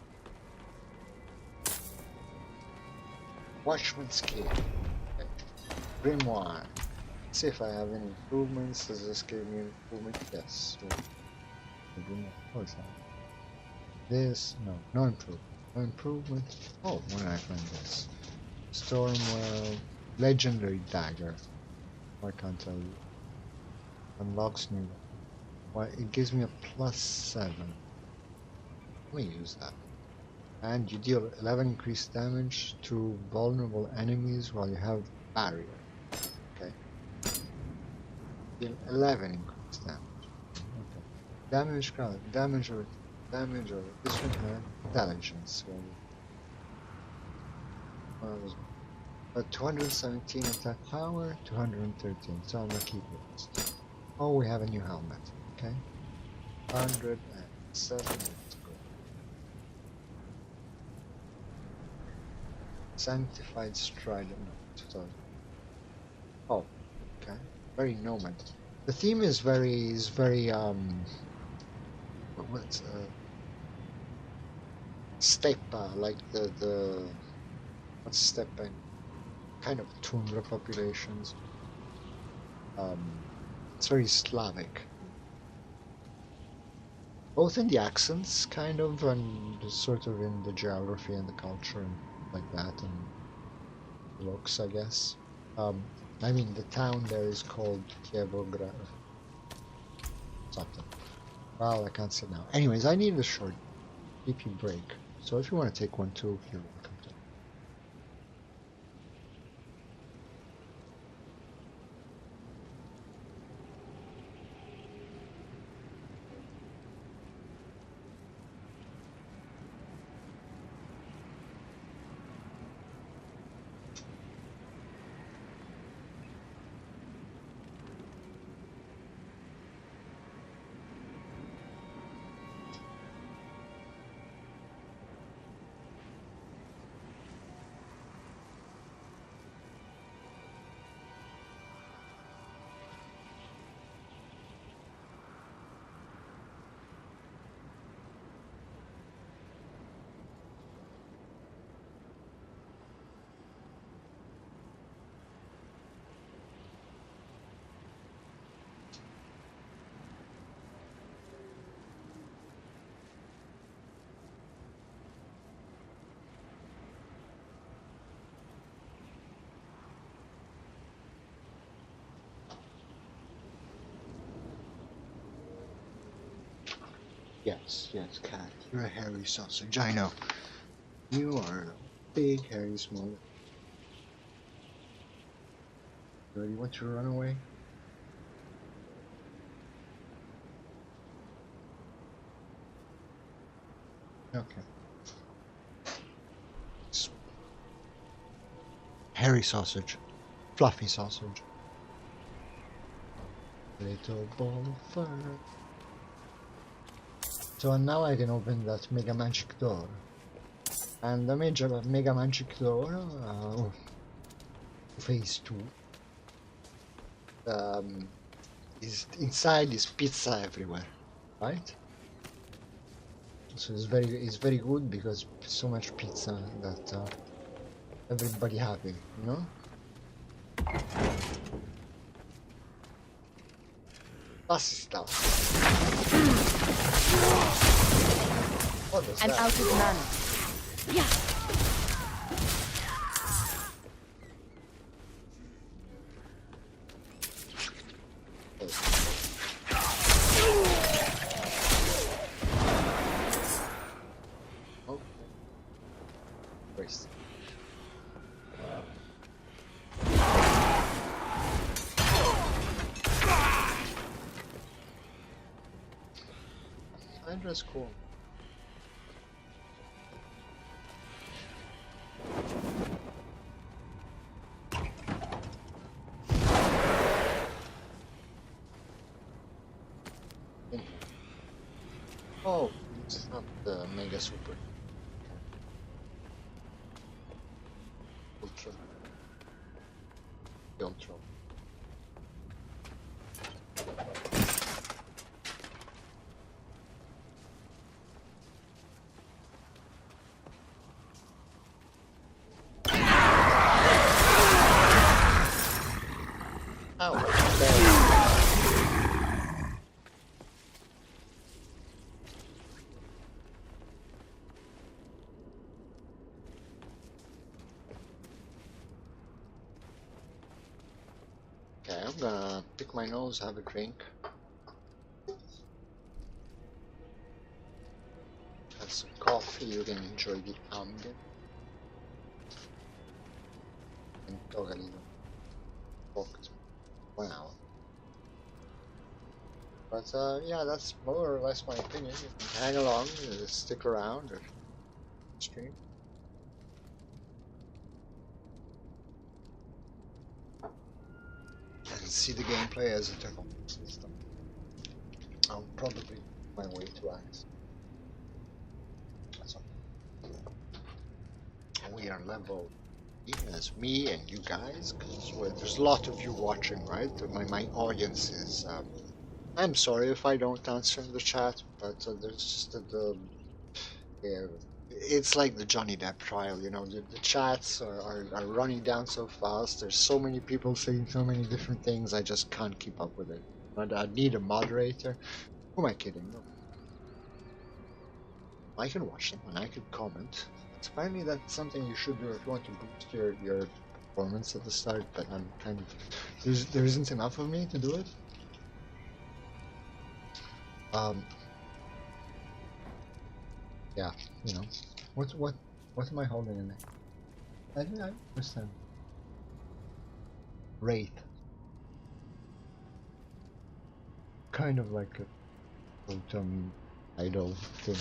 Watchman's key. Okay. Grimoire. Let's see if I have any improvements. Does this give me an improvement? Yes. What is that? This? No. No improvement. No improvement. Oh, where did I find this? Stormwell. Legendary dagger. Why can't I? Unlocks new. Why? It gives me a +7. Let me use that. And you deal 11 increased damage to vulnerable enemies while you have barrier. Okay. Deal 11 increased damage. Okay. Damage count, damage or this one had intelligence. Well, 217 attack power, 213. So I'm gonna keep it. Oh, we have a new helmet. Okay. 107. Sanctified Strident. Oh, okay. Very nomad. The theme is very what's steppe, like the what's steppe in kind of tundra populations. It's very Slavic. both in the accents, kind of, and sort of in the geography and the culture and like that, and looks, I guess. I mean, the town there is called Kievogra something. Well, I can't say now. Anyways, I need a short PP break, so if you want to take one too, you're welcome to. Yes, yes, cat. You're a hairy sausage. I know. You are a big, hairy, small. You ready? Want to run away? Okay. Hairy sausage. Fluffy sausage. Little ball of fur. So now I can open that mega magic door. And the mega magic door, phase 2. Is inside is pizza everywhere, right? So it's very good because so much pizza that everybody happy, you know? Pasta. What is I'm that? out of mana. Yeah. Okay. Waste. Hydra's cool. Oh, it's not the Mega Super. Ultra. The Ultra. Ow, okay, I'm gonna pick my nose, have a drink. Have some coffee, you can enjoy the ambient. And talk a little. Focus. 1 hour. But yeah, that's more or less my opinion. You can hang along, stick around, or stream. And see the gameplay as it evolves and stuff. I'll probably my way to Axe. That's all. And we are level even as me and you guys, because there's a lot of you watching, right? My audience is. I'm sorry if I don't answer in the chat, but there's just yeah, it's like the Johnny Depp trial, you know. The chats are running down so fast. There's so many people saying so many different things. I just can't keep up with it. But I need a moderator. Who am I kidding? No. I can watch them and I can comment. It's apparently that's something you should do if you want to boost your performance at the start, but I'm kind of there isn't enough of me to do it. Yeah, you know, what am I holding in there? I don't understand. Wraith, kind of like a totem idol thing.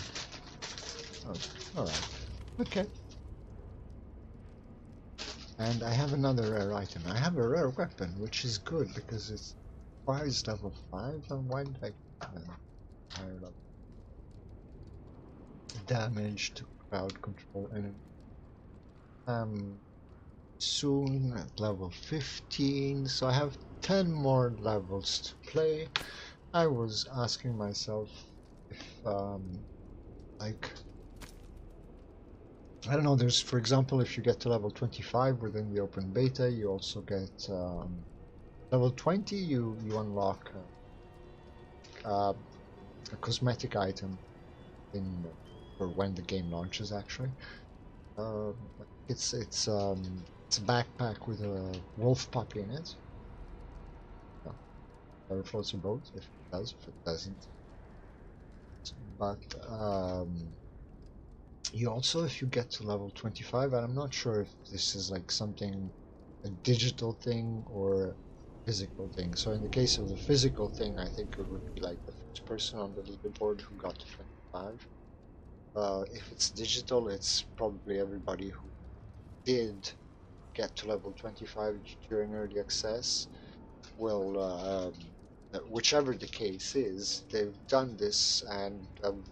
Oh, all right, okay. And I have another rare item. I have a rare weapon, which is good because it's requires level 5. And why did I higher level? Damage to crowd control enemy. Soon at level 15, so I have 10 more levels to play. I was asking myself if like I don't know, there's, for example, if you get to level 25 within the open beta, you also get level 20, you unlock a cosmetic item in for when the game launches actually. It's a backpack with a wolf puppy in it. Or floats your boat if it does, if it doesn't. But you also, if you get to level 25, and I'm not sure if this is like something, a digital thing or a physical thing. So in the case of the physical thing, I think it would be like the first person on the leaderboard who got to 25. If it's digital, it's probably everybody who did get to level 25 during early access will, whichever the case is, they've done this, and I've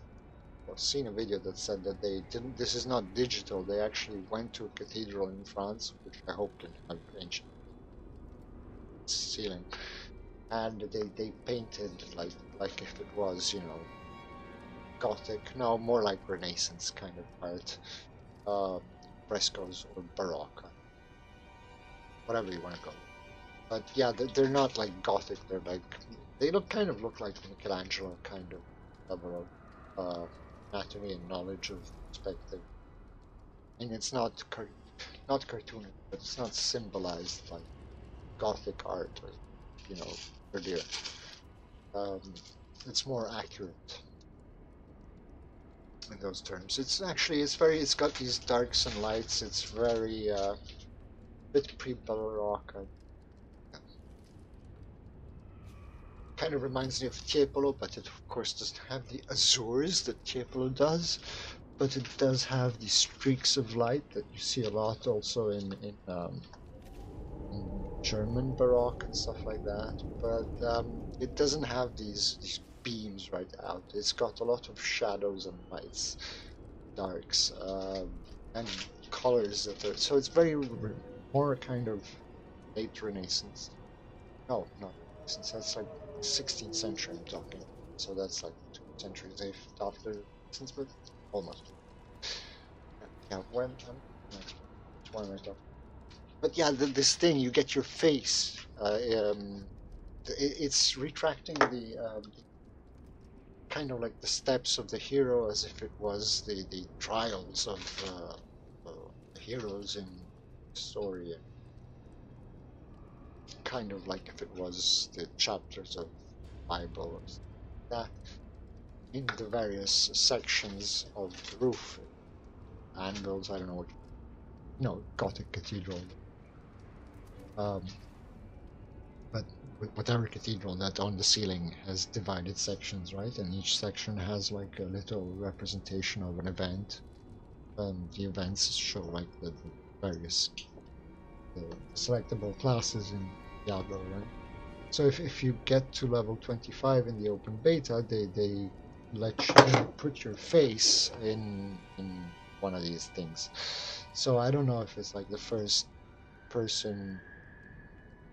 seen a video that said that they didn't. This is not digital. They actually went to a cathedral in France, which I hope can have ancient ceiling, and they painted like if it was, you know, Gothic. No, more like Renaissance kind of art, frescoes or Baroque, whatever you want to call it. But yeah, they're not like Gothic. They're like they look like Michelangelo kind of level of anatomy and knowledge of perspective. And it's not cartoonish, but it's not symbolized like Gothic art or, you know, earlier. Um, it's more accurate in those terms. It's actually it's got these darks and lights. It's very bit pre-Baroque. Kind of reminds me of Tiepolo, but it of course doesn't have the azures that Tiepolo does. But it does have these streaks of light that you see a lot also in German Baroque and stuff like that. But it doesn't have these beams right out. It's got a lot of shadows and lights, darks, and colors that are. So it's very more kind of late Renaissance. No, not Renaissance. That's like 16th century I'm talking. So that's like 2 centuries after Renaissance, but almost. Yeah, when one am I talking? But yeah, this thing, you get your face. It's retracting the kind of like the steps of the hero as if it was the trials of the heroes in the story, kind of like if it was the chapters of Bible or something like that, in the various sections of the roof, angles, I don't know what, you know, Gothic cathedral. But with whatever cathedral that on the ceiling has divided sections, right? And each section has like a little representation of an event. And the events show like the various selectable classes in Diablo, right? So if you get to level 25 in the open beta, they let you put your face in one of these things. So I don't know if it's like the first person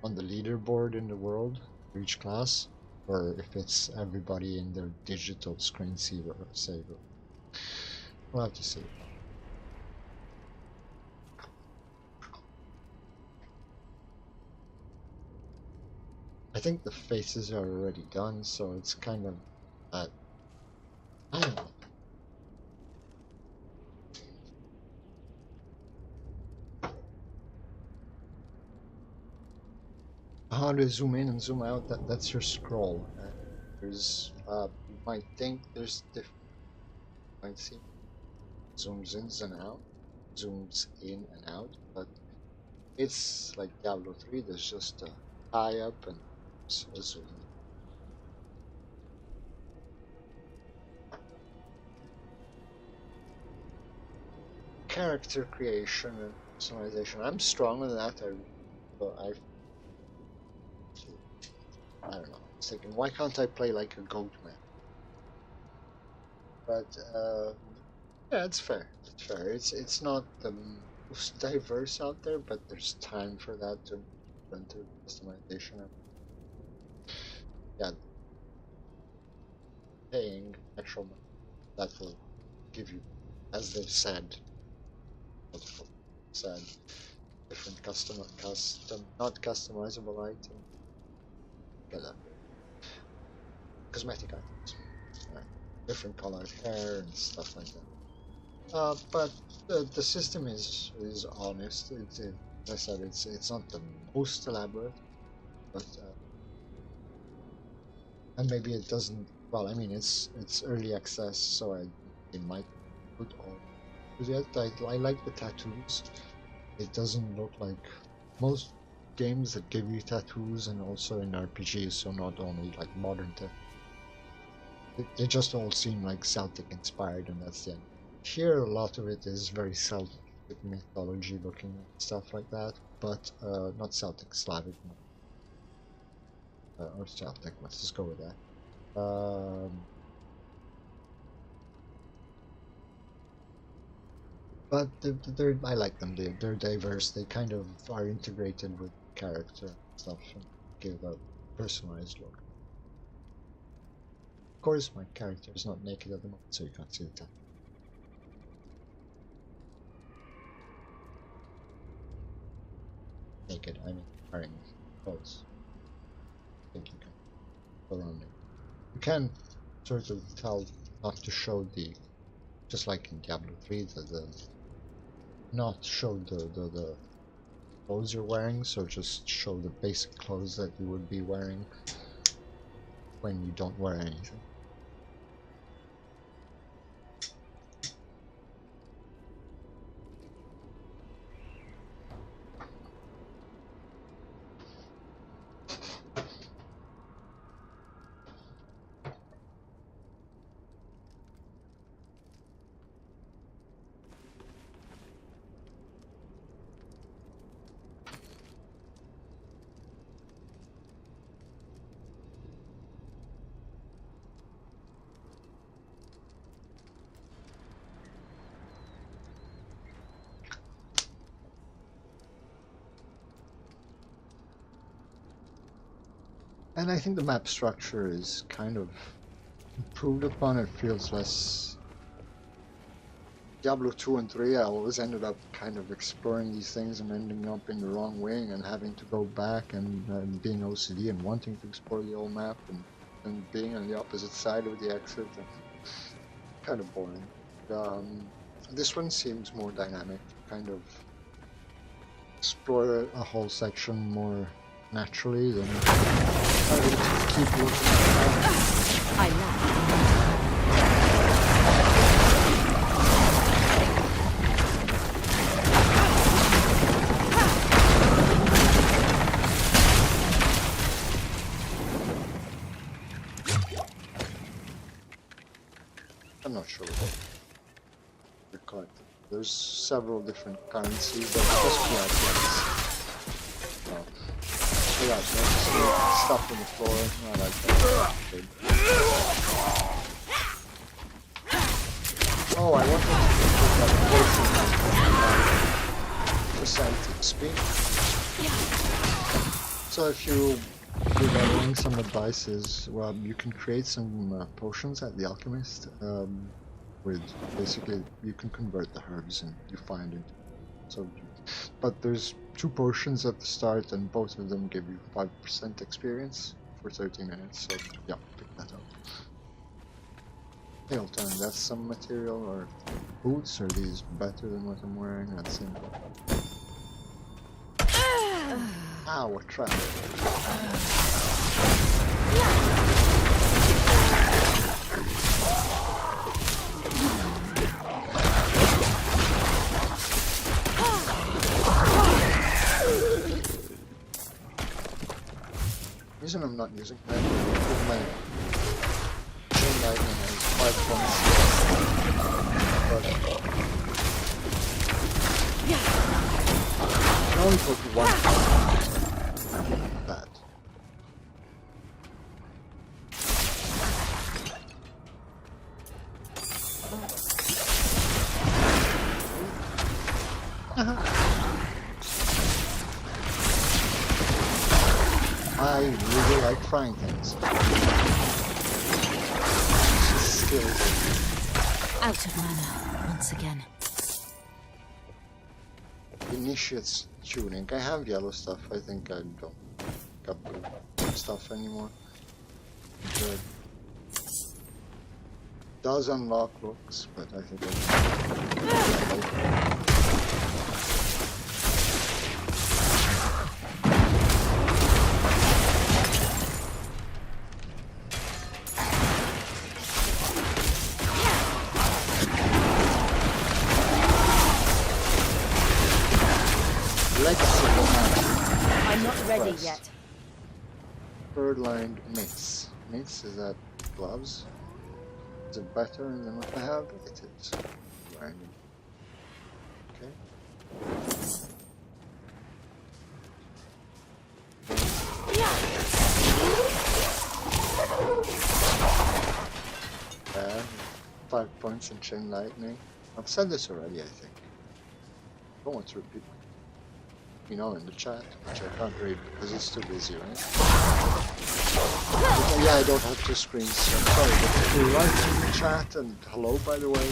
on the leaderboard in the world for each class, or if it's everybody in their digital screensaver. We'll have to see. I think the faces are already done, so it's kind of I don't know. how to zoom in and zoom out. That's your scroll. There's you might think there's different. Might see zooms in and out, zooms in and out, but it's like Diablo 3. There's just a high up and a zoom. Character creation and personalization. I'm strong in that. I don't know. I was thinking, why can't I play like a goat man? But yeah, it's fair. It's fair. It's not the most diverse out there, but there's time for that to enter customization. Yeah, paying extra money that will give you, as they've said, different not customizable item. Get that. Cosmetic items, right? Different colored hair and stuff like that. But the system is honest. As I said, it's not the most elaborate, but and maybe it doesn't. Well, I mean, it's early access, so it might put all. But yet, I like the tattoos. It doesn't look like most games that give you tattoos, and also in RPGs, so not only like modern tattoos. They just all seem like Celtic inspired, and that's the end. Here, a lot of it is very Celtic mythology looking and stuff like that, but not Celtic, Slavic, or Celtic. Let's just go with that. But I like them. They're diverse. They kind of are integrated with character and stuff and give a personalized look. Of course, my character is not naked at the moment, so you can't see the tattoo. Naked, I mean wearing clothes. I think you can go around it. You can sort of tell not to show just like in Diablo 3, not show the clothes you're wearing, so just show the basic clothes that you would be wearing when you don't wear anything. And I think the map structure is kind of improved upon. It feels less. Diablo 2 and 3, I always ended up kind of exploring these things and ending up in the wrong wing and having to go back and being OCD and wanting to explore the old map and being on the opposite side of the exit. And kind of boring. This one seems more dynamic, kind of explore a whole section more naturally than having to keep looking at I laugh. I'm not sure what they're collecting. There's several different currencies that just be items. Yeah, stuff on the floor. I like that. Good. Oh, I wanted to put that percent XP. So if you reviewing some advice is, well, you can create some potions at the alchemist with basically you can convert the herbs and you find it. So, but there's 2 potions at the start and both of them give you 5% experience for 30 minutes. So yeah, pick that up. Hey, I'll tell you, that's some material or boots. Are these better than what I'm wearing? That's it. Ow, a trap. The reason I'm not using that is my chain lightning has 5 points. But I can only put 1 that. I really like trying things. Skills. Out of mana once again. Initiates tuning. I have yellow stuff. I think I don't got blue stuff anymore. Good. Does unlock looks, but I think I'm not ready yet. Third line mace. Mace, is that gloves? Is it better than what I have? It is. Random. Okay. Yeah. 5 points in chain lightning. I've said this already, I think. I don't want to repeat. You know, in the chat, which I can't read because it's too busy, right? But, yeah, I don't have 2 screens, so I'm sorry, but if you write in the chat, and hello, by the way,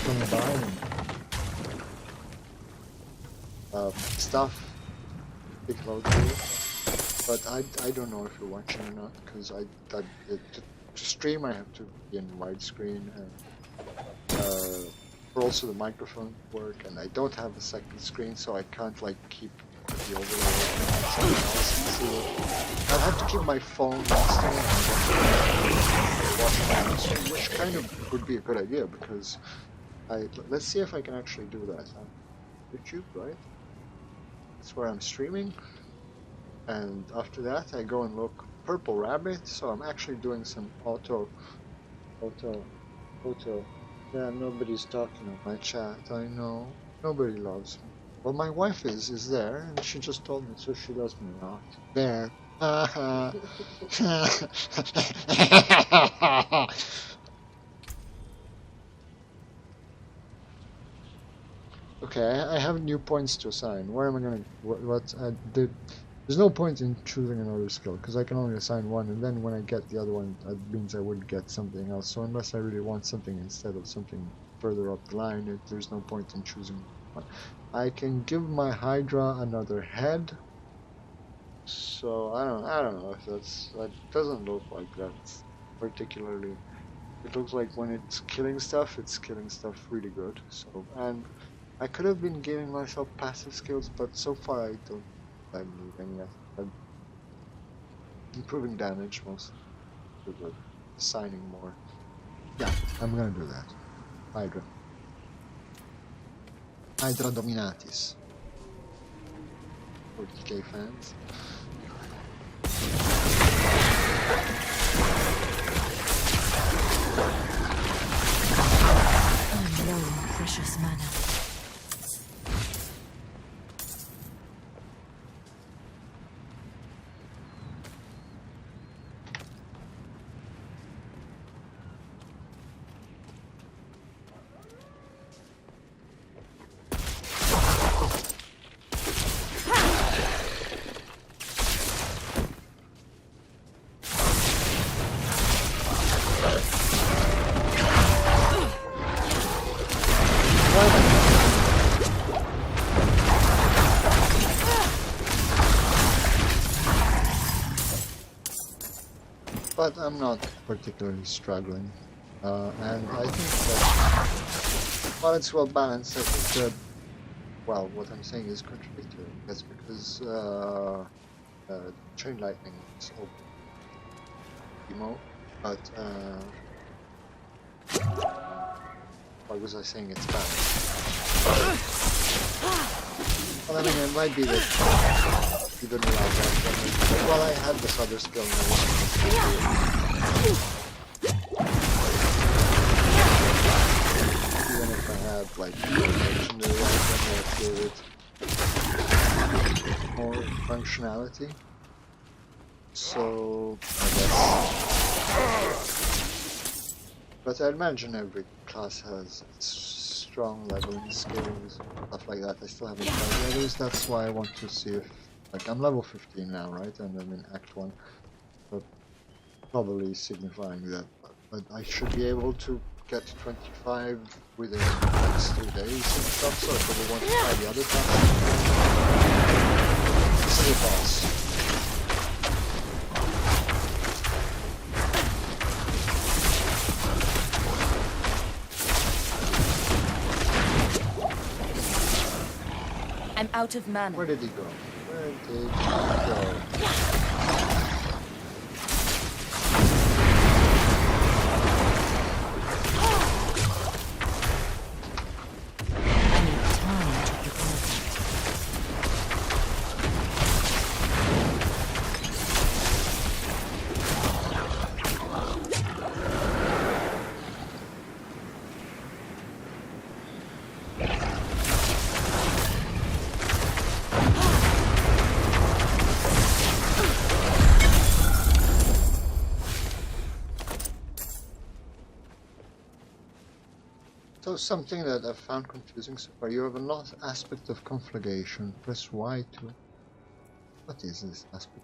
coming by, and stuff, big hello to you. But I don't know if you're watching or not, because to stream I have to be in widescreen, and for also the microphone work, and I don't have a second screen, so I can't like keep the overlay on someone else and see it. I'll have to keep my phone next to me and which kind of would be a good idea, because let's see if I can actually do that on YouTube, right? That's where I'm streaming, and after that I go and look Purple Rabbit, so I'm actually doing some auto. Yeah, nobody's talking on my chat, I know. Nobody loves me. Well, my wife is there, and she just told me, so she loves me not. There. Okay, I have new points to assign. Where am I gonna... There's no point in choosing another skill, because I can only assign 1, and then when I get the other one, that means I would get something else. So unless I really want something instead of something further up the line, there's no point in choosing one. I can give my Hydra another head. So I don't know if that doesn't look like that's particularly. It looks like when it's killing stuff really good. So, and I could have been giving myself passive skills, but so far I don't. I need any of that. Improving damage mostly. Assigning more. Yeah, I'm gonna do that. Hydra. Hydra Dominatis. For DK fans. I'm low on precious mana. But I'm not particularly struggling, and I think that while it's well balanced, I think that well, what I'm saying is contradictory. That's because Chain Lightning is open emo, but why was I saying it's bad? Well, I mean, it might be that you don't allow that. Well, I had this other skill and I wasn't supposed to do it. Even if I had, like, legendary item that gave it more functionality. So, I guess. But I imagine every class has its strong leveling skills, stuff like that. I still haven't tried the others, that's why I want to see if... Like, I'm level 15 now, right? And I'm in Act 1. But probably signifying that but I should be able to get to 25 within the next 2 days and stuff, so I probably want to try the other classes. This is a boss. I'm out of mana. Where did he go? Where did he go? I need time to prepare that. So something that I've found confusing so far, you have a lost aspect of conflagration. Press Y to... What is this aspect?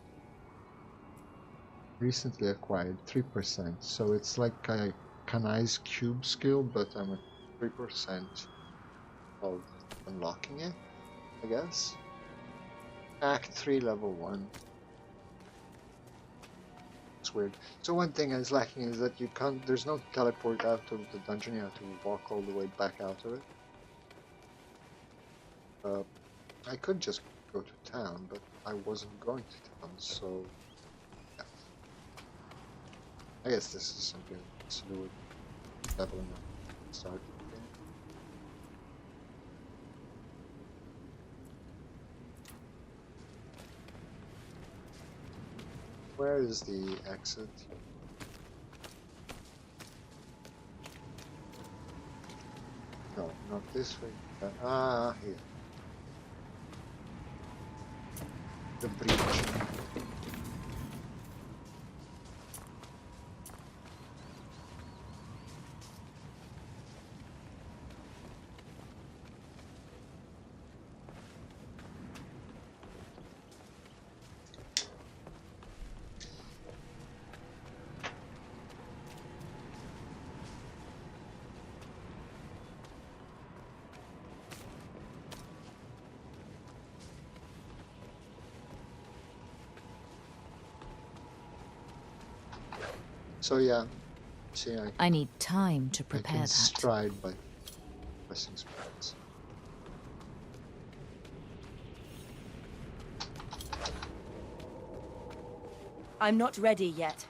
Recently acquired 3%, so it's like a Kanai's cube skill, but I'm at 3% of unlocking it, I guess. Act 3 level 1. It's weird. So one thing is lacking is that you can't, there's no teleport out of the dungeon, you have to walk all the way back out of it. I could just go to town, but I wasn't going to town, so yeah. I guess this is something that has to do with leveling up start of the game. Where is the exit? No, not this way. Here. The bridge. So yeah, see, I need time to I prepare can that. stride by pressing sprites. I'm not ready yet.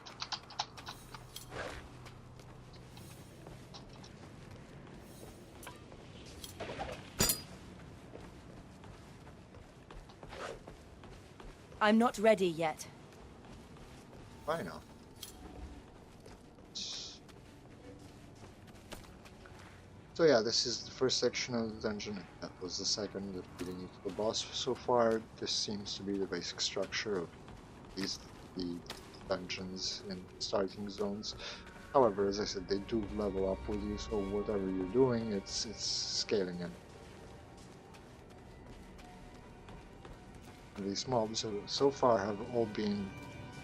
I'm not ready yet. Why not? So yeah, this is the first section of the dungeon. That was the second, that leading you to the boss. So far, this seems to be the basic structure of these the dungeons in starting zones. However, as I said, they do level up with you, so whatever you're doing, it's scaling in. These mobs so far have all been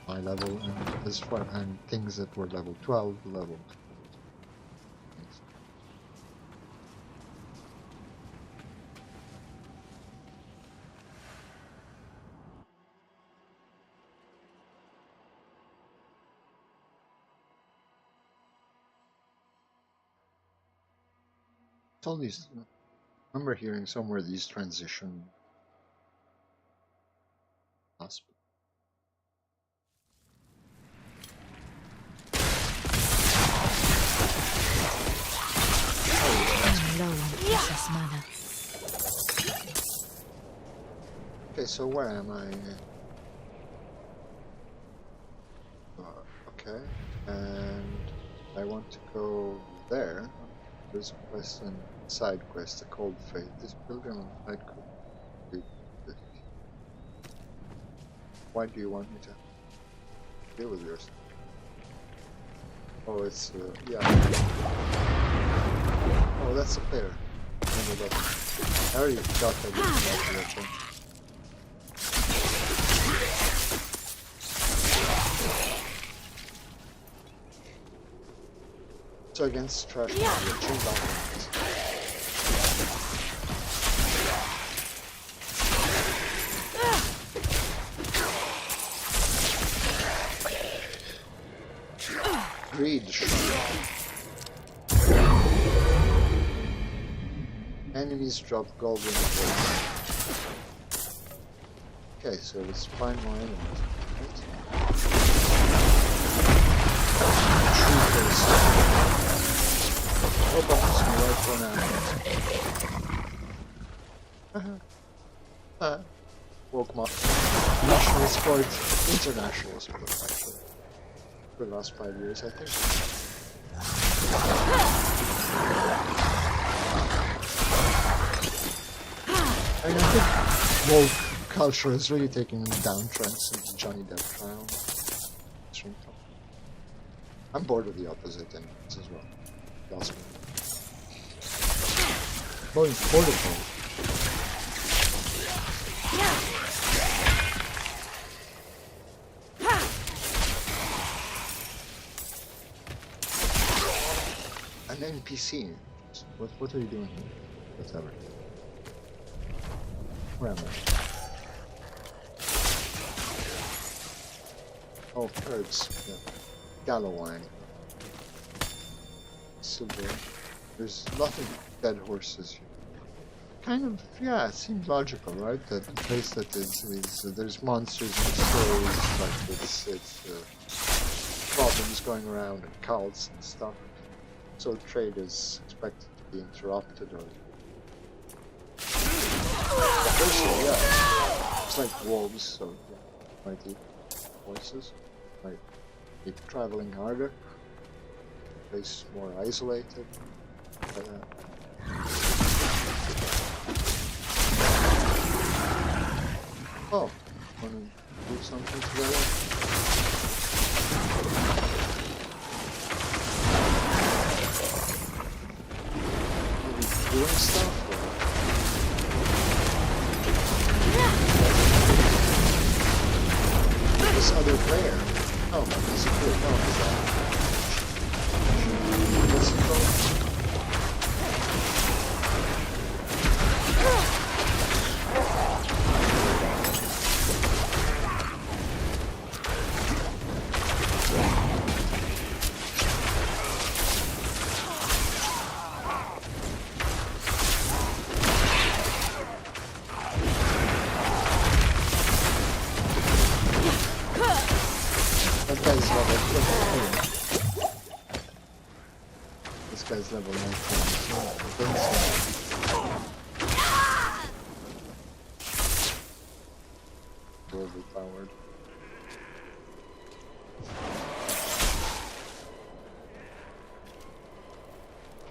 my level, and as far and things that were level 12 level. All these remember hearing somewhere these transition hospitals. I'm low on precious mana. Okay, so where am I? Okay, and I want to go there. There's a quest and side quest, a cold fate. This pilgrim I could do this. Why do you want me to deal with yours? Oh, it's yeah. Oh, that's a player. I already got that thing. So against trash change documents. Greed Shrine. Enemies drop gold in the place. Okay, so let's find more enemies. Right? Oh, bombs me right for now. Woke up. National sport, international sport, actually. For the last 5 years, I think. I mean, I think woke culture is really taking a downtrend since the Johnny Depp trial. I'm bored of the opposite enemies as well. Lost me. Going portable. An NPC. What are you doing here? Whatever. Where am I? Oh, herbs. Yeah. Gallowine. Silver. There's nothing dead horses here. Kind of, yeah, it seems logical, right? That the place that is there's monsters and stories, like it's problems going around and cults and stuff. So trade is expected to be interrupted or... Also, yeah, it's like wolves, so yeah, might eat horses, might be traveling harder, place more isolated. Oh, wanna do something together? Doing stuff? This other player. Oh, he's a good. No, he's that. What's he called? This guy's level 19. Overpowered.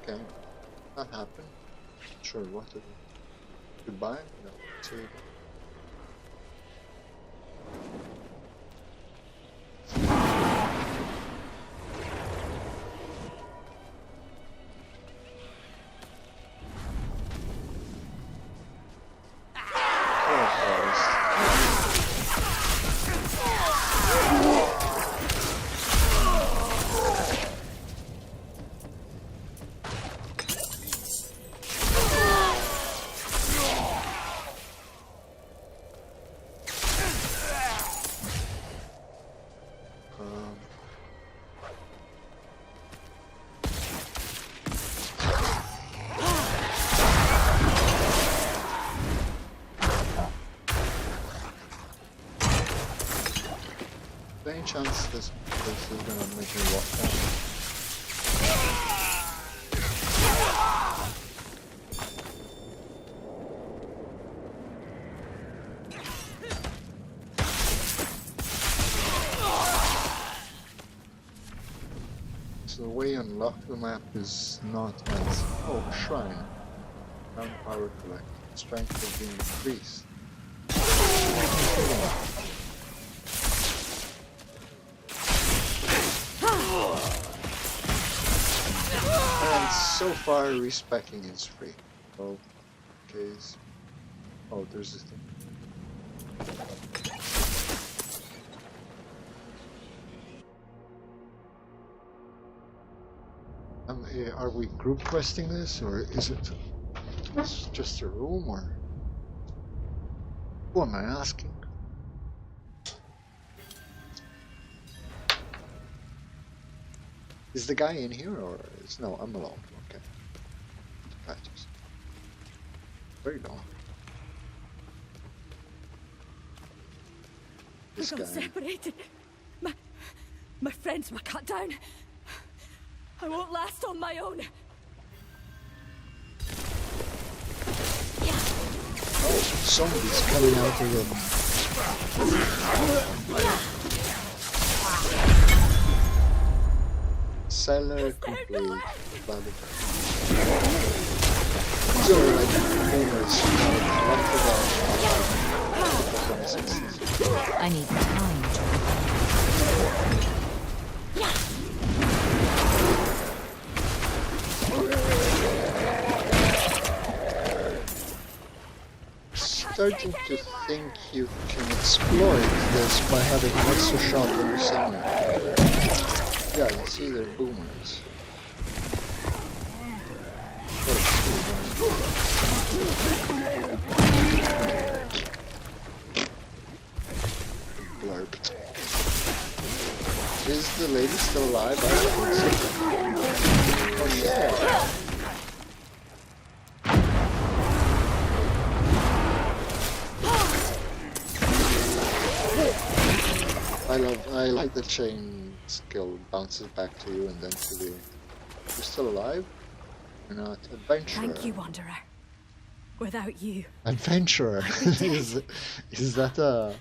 Okay, that happened. Sure, what did it? Goodbye? No, see you again. chance this place is gonna make me walk down? So the way you unlock the map is not as... Oh, shrine. Ground power collect. Strength will be increased. And so far, respecking is free. Oh, case. Oh, there's this thing. Are we group questing this, or is it just a room, or who am I asking? Is the guy in here, or is no? I'm alone. Okay. Patches. Where you going? This We got guy. separated. My friends were cut down. I won't last on my own. Oh, somebody's coming out of the cellar complete. So like boomers, one for I need time to starting to think you can exploit this by having an extra shot in the center. Yeah, you see they're boomers. Blurb. Is the lady still alive? I don't think so. Oh yeah. I like the chain skill bounces back to you and then to the... You're still alive? You're not. Adventurer. Thank you, Wanderer. Without you, Adventurer. is that a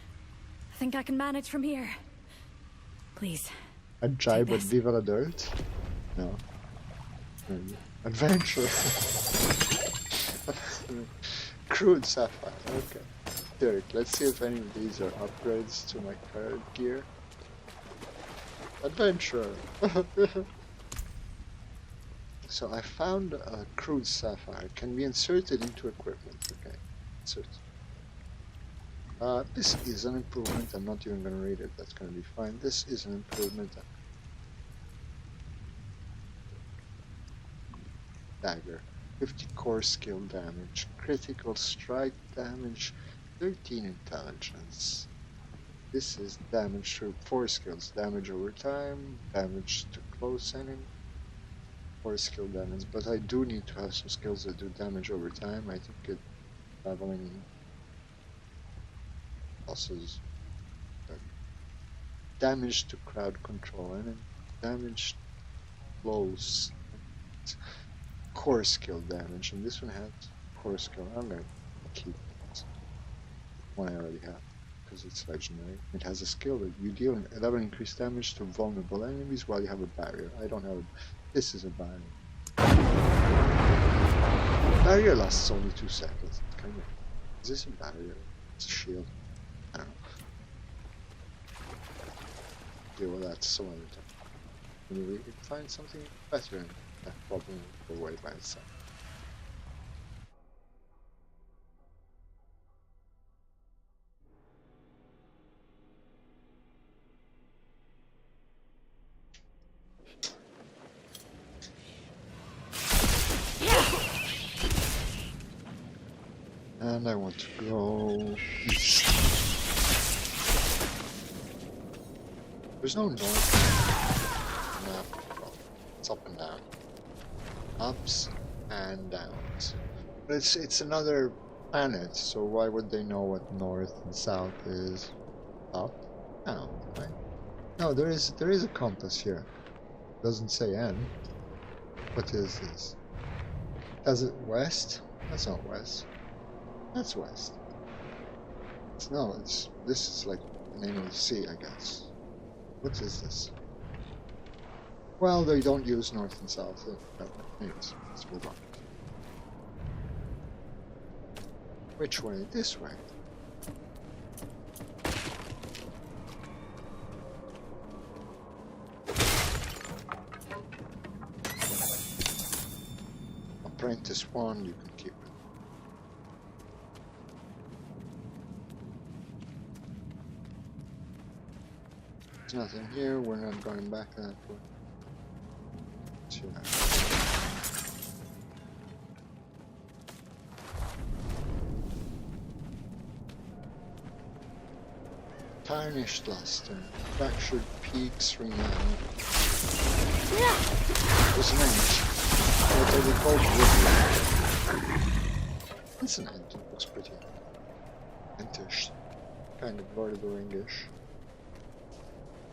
think I can manage from here. Please. jibe with this. Viva la Dirt? No. Adventurer. Crude sapphire. Okay. Derek, let's see if any of these are upgrades to my current gear. Adventurer. So I found a crude sapphire. Can be inserted into equipment. Okay. Insert. This is an improvement. I'm not even going to read it. That's going to be fine. This is an improvement. Dagger. 50 core skill damage. Critical strike damage. 13 intelligence. This is damage to 4 skills. Damage over time. Damage to close enemy. 4 skill damage. But I do need to have some skills that do damage over time. I think it traveling losses. Damage to crowd control enemy. Damage close. Core skill damage. And this one has core skill. I'm gonna keep one I already have, because it's legendary. It has a skill that you deal 11 increased damage to vulnerable enemies while you have a barrier. I don't have a... This is a barrier. Barrier lasts only 2 seconds. Is this a barrier? It's a shield. I don't know. Deal with that some other time. Maybe we can find something better and that problem will go away by itself. And I want to go east. There's no north. No, it's up and down. Ups and downs. But it's another planet, so why would they know what north and south is? Up, down, right? No, there is a compass here. Doesn't say N. What is this? Is it west? That's not west. That's west. This is like the name of the sea, I guess. What is this? Well, they don't use north and south. Anyways, let's move on. Which way? This way. Apprentice wand, you can keep it. There's nothing here, we're not going back that way. Tarnished luster, fractured peaks renown. There's an ant. What are they called? Woodland. It's an ant, it looks pretty antish. Kind of Lord of the Ringish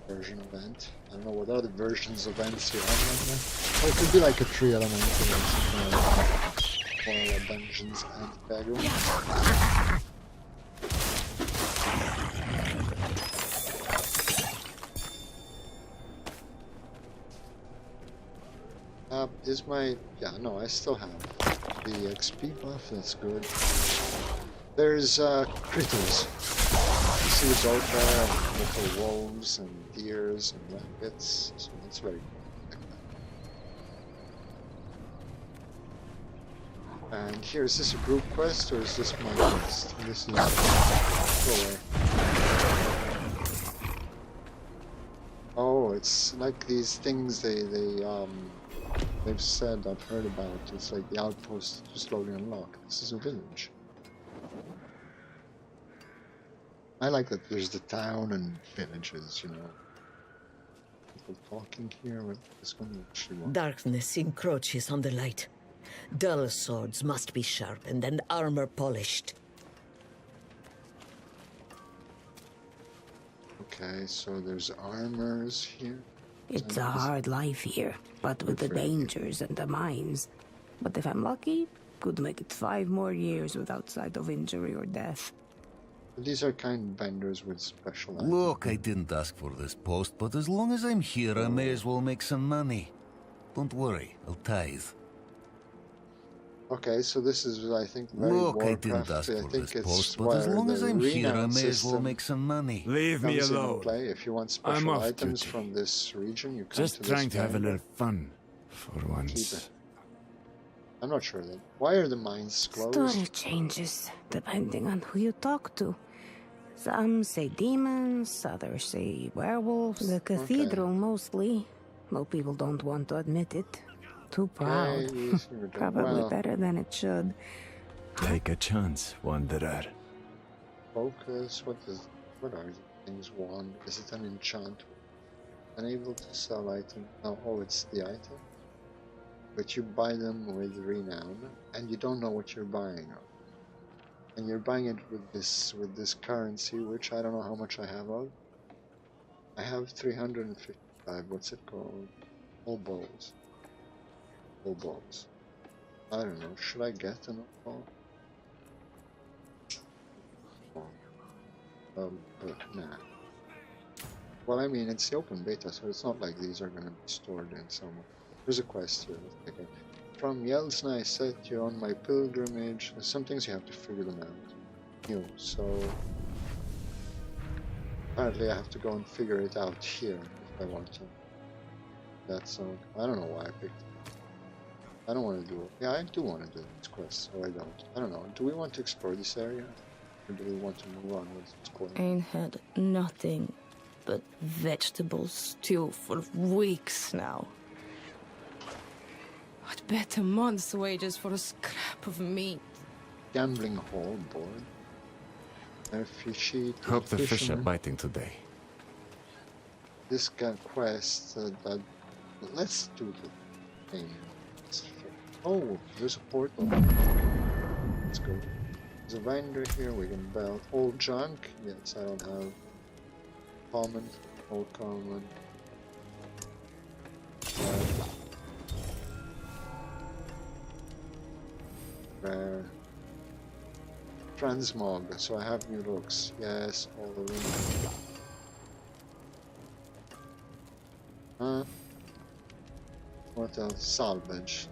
version of ant. I don't know what other versions of ants you have right now. Or it could be like a tree element or something like one of the dungeons ant bagger. Is my... yeah, no, I still have the XP buff, that's good. There's critters. You see the goat there, and little wolves and deers and rabbits, so that's very good. And here, is this a group quest or is this my quest? This is... go away. Oh, it's like these things they've said, I've heard about. It's like the outpost to slowly unlock. This is a village. I like that there's the town and villages, you know. People talking here, what is going to actually want? Darkness encroaches on the light. Dull swords must be sharpened and armor polished. Okay, so there's armors here. It's a hard life here, but with the dangers and the mines. But if I'm lucky, could make it 5 more years without sight of injury or death. These are kind vendors with special items. Look, I didn't ask for this post, but as long as I'm here, I may as well make some money. Don't worry, I'll tithe. Okay, so this is, I think, very Look, I Warcraft. didn't ask I for think this it's post, but as long as I'm here, I may as well make some money. Leave me comes into alone. play. If you want I'm special off items duty. from this region, you come Just to trying this to have a vendor. little fun for Keep once. it. I'm not sure then. Why are the mines closed? Story changes depending on who you talk to. Some say demons, others say werewolves. The cathedral mostly. Though people don't want to admit it. Too proud. Okay, here we go. Probably Well, better than it should. Take a chance, wanderer. focus. What are these things? Wand. Is it an enchant? Unable to sell item. No, oh, it's the item. But you buy them with renown, and you don't know what you're buying. And you're buying it with this currency, which I don't know how much I have of. I have 355. What's it called? Obols. Obols. I don't know. Should I get an obol? But nah. Well, I mean, it's the open beta, so it's not like these are gonna be stored in somewhere. There's a quest here. Let's take it. From Yelsna, I set you on my pilgrimage. There's some things you have to figure them out. New, so apparently I have to go and figure it out here if I want to. That's I don't know why I picked it. I don't want to do it. Yeah, I do want to do this quest, so I don't. I don't know. Do we want to explore this area? Or do we want to move on with exploring? Ain't had nothing but vegetable stew for weeks now. I'd bet a month's wages for a scrap of meat. Gambling hall board. Fishy. Hope the fish are fisherman. biting today. This guy quest. Let's do the thing. Oh, there's a portal. Let's go. There's a vendor here. We can buy old junk. Yes, I don't have common. all common. Rare. Transmog, so I have new looks. Yes, all of them. What else? Salvage.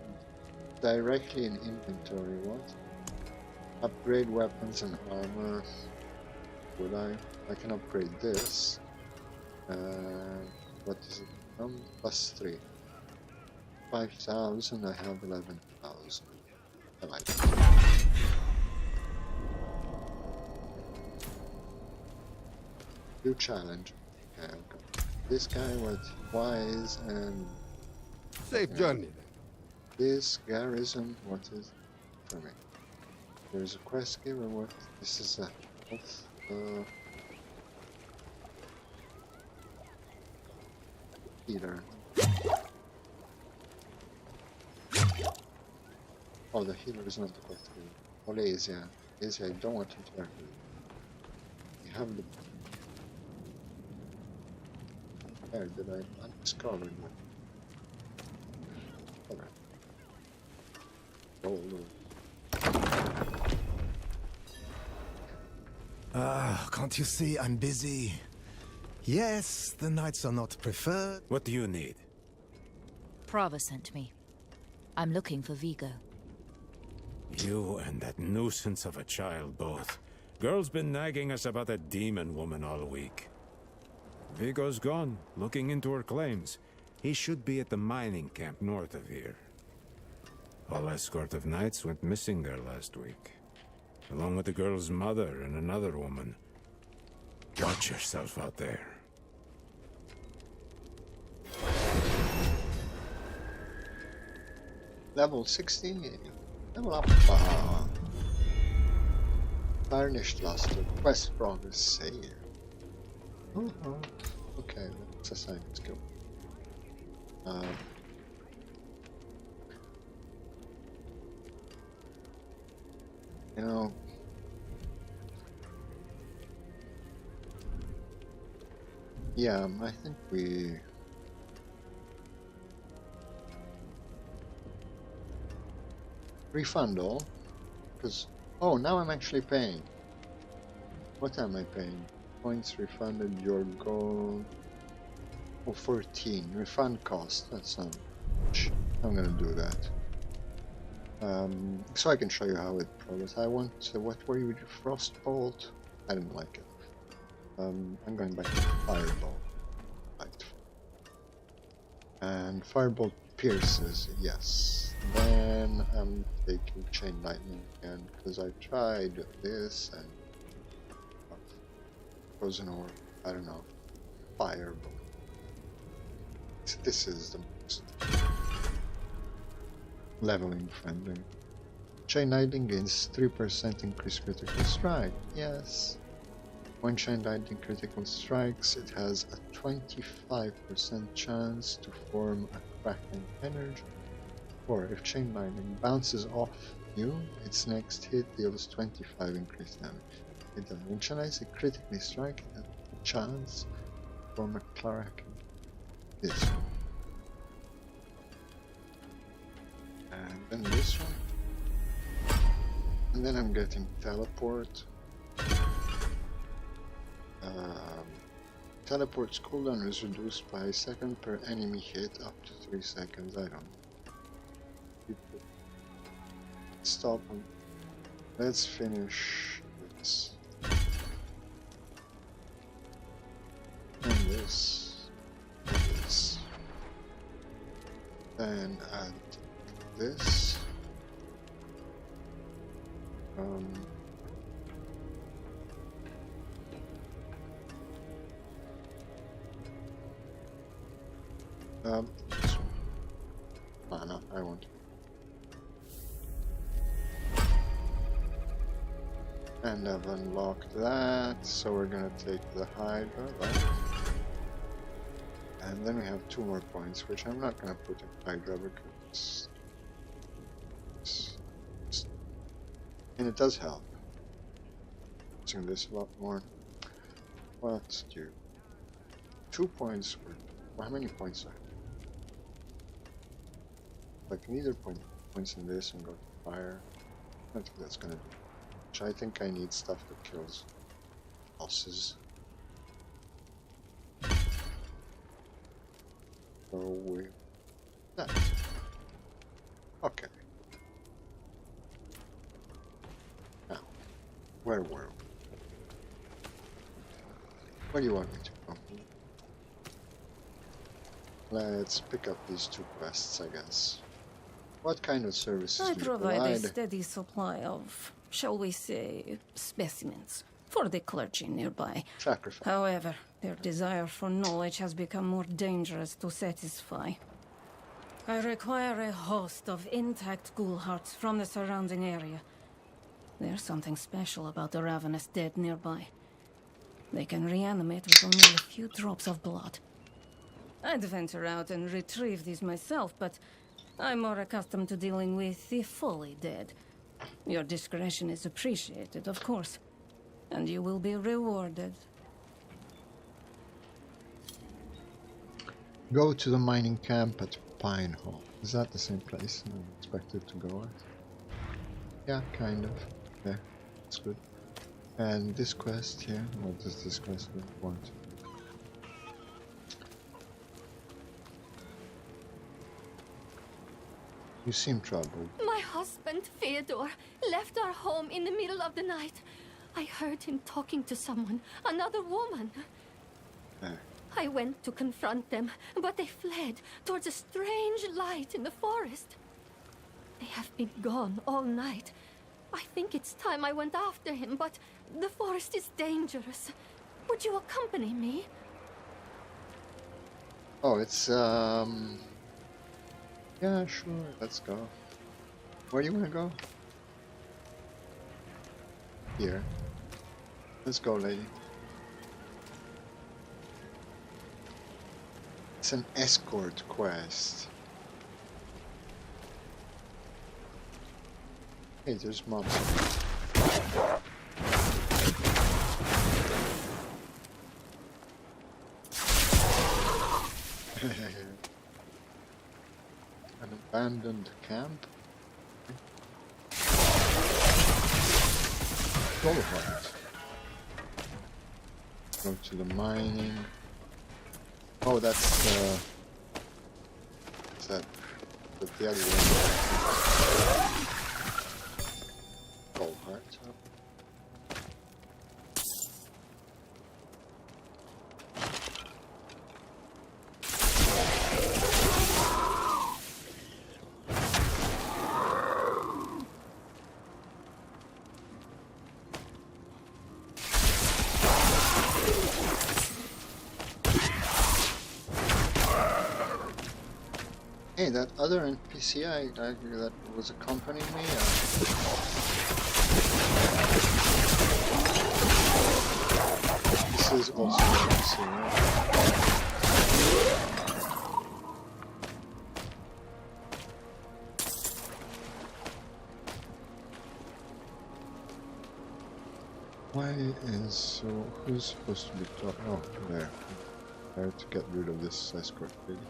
Directly in inventory, what? Upgrade weapons and armor. Would I? I can upgrade this. What is it? +3. 5,000, I have 11,000. I like it. New challenge. Okay, I've got this guy with wise and Safe journey. this garrison, what is it for me? There's a quest giver, what? This is a health, healer. Oh, the healer is not the quest giver. Oh, lazy, lazy, I don't want to turn. You have the... Where did I undiscover it? Alright. Can't you see I'm busy? Yes, the knights are not preferred. What do you need? Prava sent me. I'm looking for Vigo. You and that nuisance of a child both. Girl's been nagging us about a demon woman all week. Vigo's gone, looking into her claims. He should be at the mining camp north of here. Whole escort of knights went missing there last week, along with the girl's mother and another woman. Watch yourself out there. Level 16. Level up. Tarnished Luster. Quest progress saved. Okay, let's assign this skill. You know, yeah, I think we refund all, because now I'm actually paying. What am I paying? Points refunded, your goal. 14 refund cost. That's not much. I'm gonna do that. So I can show you how it progresses. I want what were you? Frostbolt? I didn't like it. I'm going back to Fireball. Right. And Firebolt pierces, yes. Then I'm taking Chain Lightning again because I tried this and Frozen Orb. I don't know. Firebolt. This is the most leveling friendly. Chain Lightning gains 3% increased critical strike. Yes. When Chain Lightning critical strikes, it has a 25% chance to form a cracking energy. Or if Chain Lightning bounces off you, its next hit deals 25 increased damage. When Chain Lightning critically strike, it has a chance to form a cracking. This one. And then this one. And then I'm getting Teleport. Teleport's cooldown is reduced by a second per enemy hit up to 3 seconds. I don't know. Stop them. Let's finish this. And this. This. Then add this. This one. No, I won't. And I've unlocked that, so we're gonna take the Hydra, right? And then we have 2 more points, which I'm not gonna put in Hydra because... And it does help. Using this a lot more. Let's do 2 points. Or how many points are? Like neither points in this and go to fire. I don't think that's gonna do. So I think I need stuff that kills bosses. So we that. Okay. Now, where were we? Where do you want me to go? Let's pick up these 2 quests, I guess. What kind of services I do you provide a provide? steady supply of, shall we say, specimens for the clergy nearby. Sacrifice. However, their desire for knowledge has become more dangerous to satisfy. I require a host of intact ghoul hearts from the surrounding area. There's something special about the ravenous dead nearby. They can reanimate with only a few drops of blood. I'd venture out and retrieve these myself, but I'm more accustomed to dealing with the fully dead. Your discretion is appreciated, of course, and you will be rewarded. Go to the mining camp at Pine Hall. Is that the same place I'm expected to go at? Yeah, kind of. Yeah, that's good. And this quest here, what does this quest want? You seem troubled. My husband, Theodore, left our home in the middle of the night. I heard him talking to someone, another woman. I went to confront them, but they fled towards a strange light in the forest. They have been gone all night. I think it's time I went after him, but the forest is dangerous. Would you accompany me? Oh, it's yeah, sure, let's go. Where do you want to go? Here. Let's go, lady. It's an escort quest. Hey, there's mobs. An abandoned camp? Gold. Go to the mining. Oh, that's is that the other one? Gold heart. Hey, that other NPC that was accompanying me. This is also an NPC, right? Why is so? Who's supposed to be talking? Oh, there. I have to get rid of this escort lady.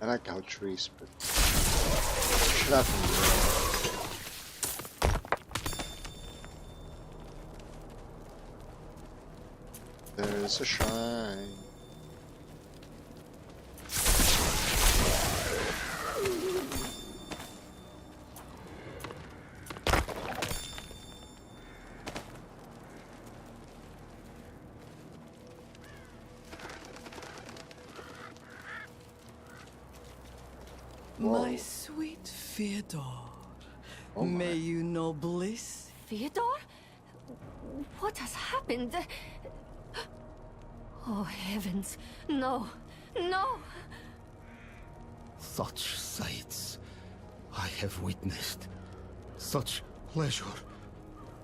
I like how trees, but shut up and there's a shrine. My sweet Fyodor, may you know bliss? Fyodor? What has happened? Oh, heavens. No. No! Such sights I have witnessed. Such pleasure.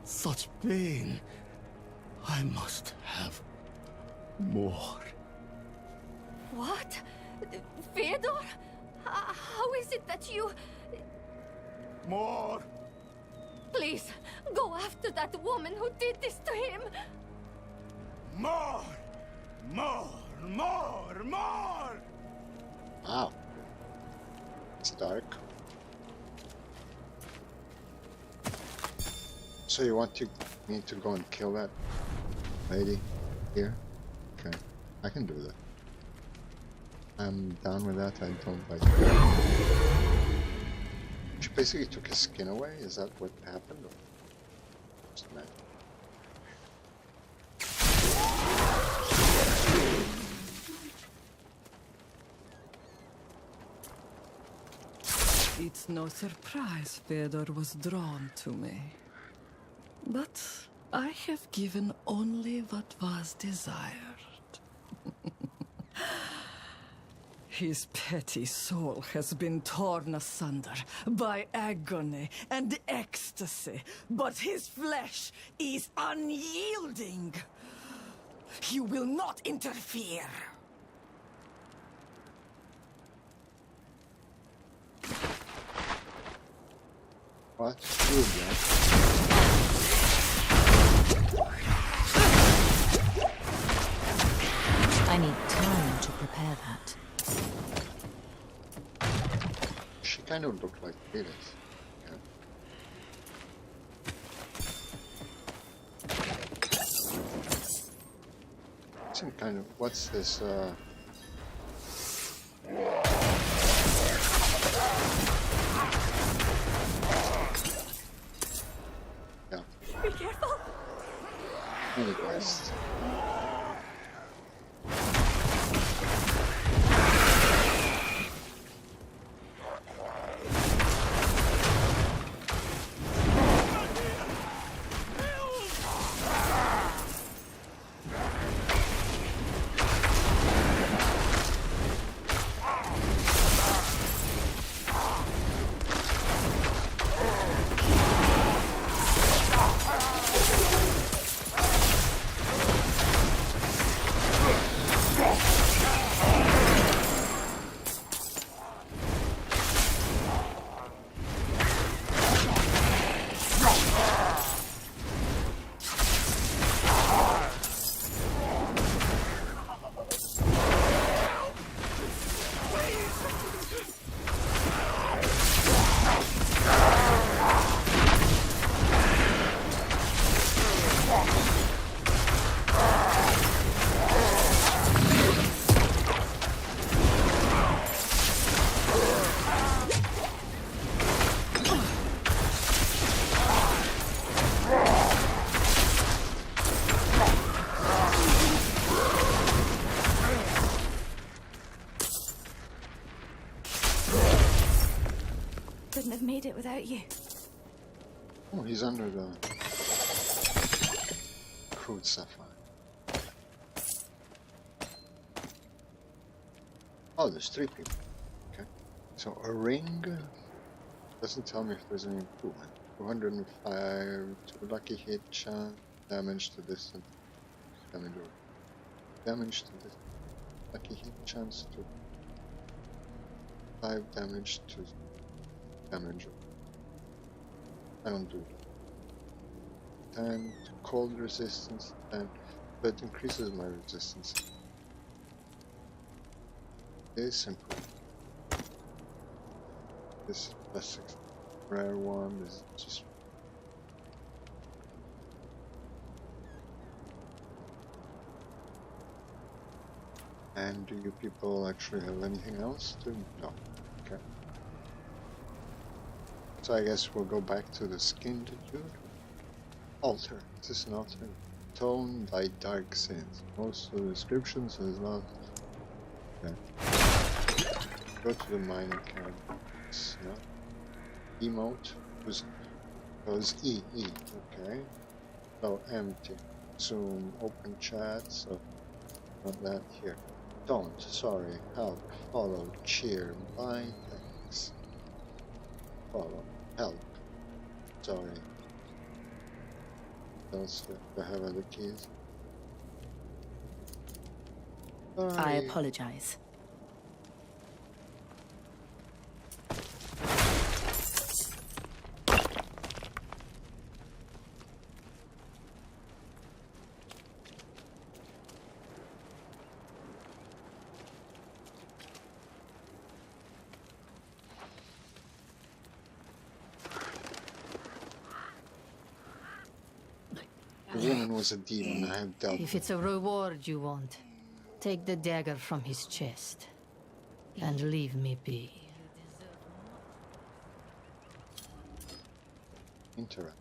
Such pain. I must have more. What? Fyodor? How is it that you... More! Please, go after that woman who did this to him! More! More! More! More! Wow. It's dark. So you want me to go and kill that lady here? Okay, I can do that. I'm down with that. I don't like it. She basically took his skin away? Is that what happened? Or just a minute. It's no surprise Fyodor was drawn to me. But I have given only what was desired. His petty soul has been torn asunder by agony and ecstasy, but his flesh is unyielding. You will not interfere. What? I need time to prepare that. She kind of looked like Venus. Yeah. Some kind of... What's this, Yeah. Be careful! Anyways. Couldn't have made it without you. Oh, he's under the crude sapphire. Oh, there's 3 people. Okay. So a ring doesn't tell me if there's any improvement. 205, 2 lucky hit chance, damage to distance, damage to this, lucky hit chance to 5 damage to damage. I don't do that. And cold resistance, and that increases my resistance. This improves. This +6 rare one is just. And do you people actually have anything else to? No. Okay. So I guess we'll go back to the skinned dude. Altar. This is an altar. Tone by dark sins. Most of the descriptions is not. Okay. Go to the mining camp. emote was E. Okay. So empty. Zoom, open chat. So not that here. Don't. Sorry. Help. Follow. Cheer. Buy. Thanks. Follow. Help. Sorry. Those do I have other keys? I apologize. The woman was a demon. I have dealt If it's a reward you want, take the dagger from his chest and leave me be. Interesting.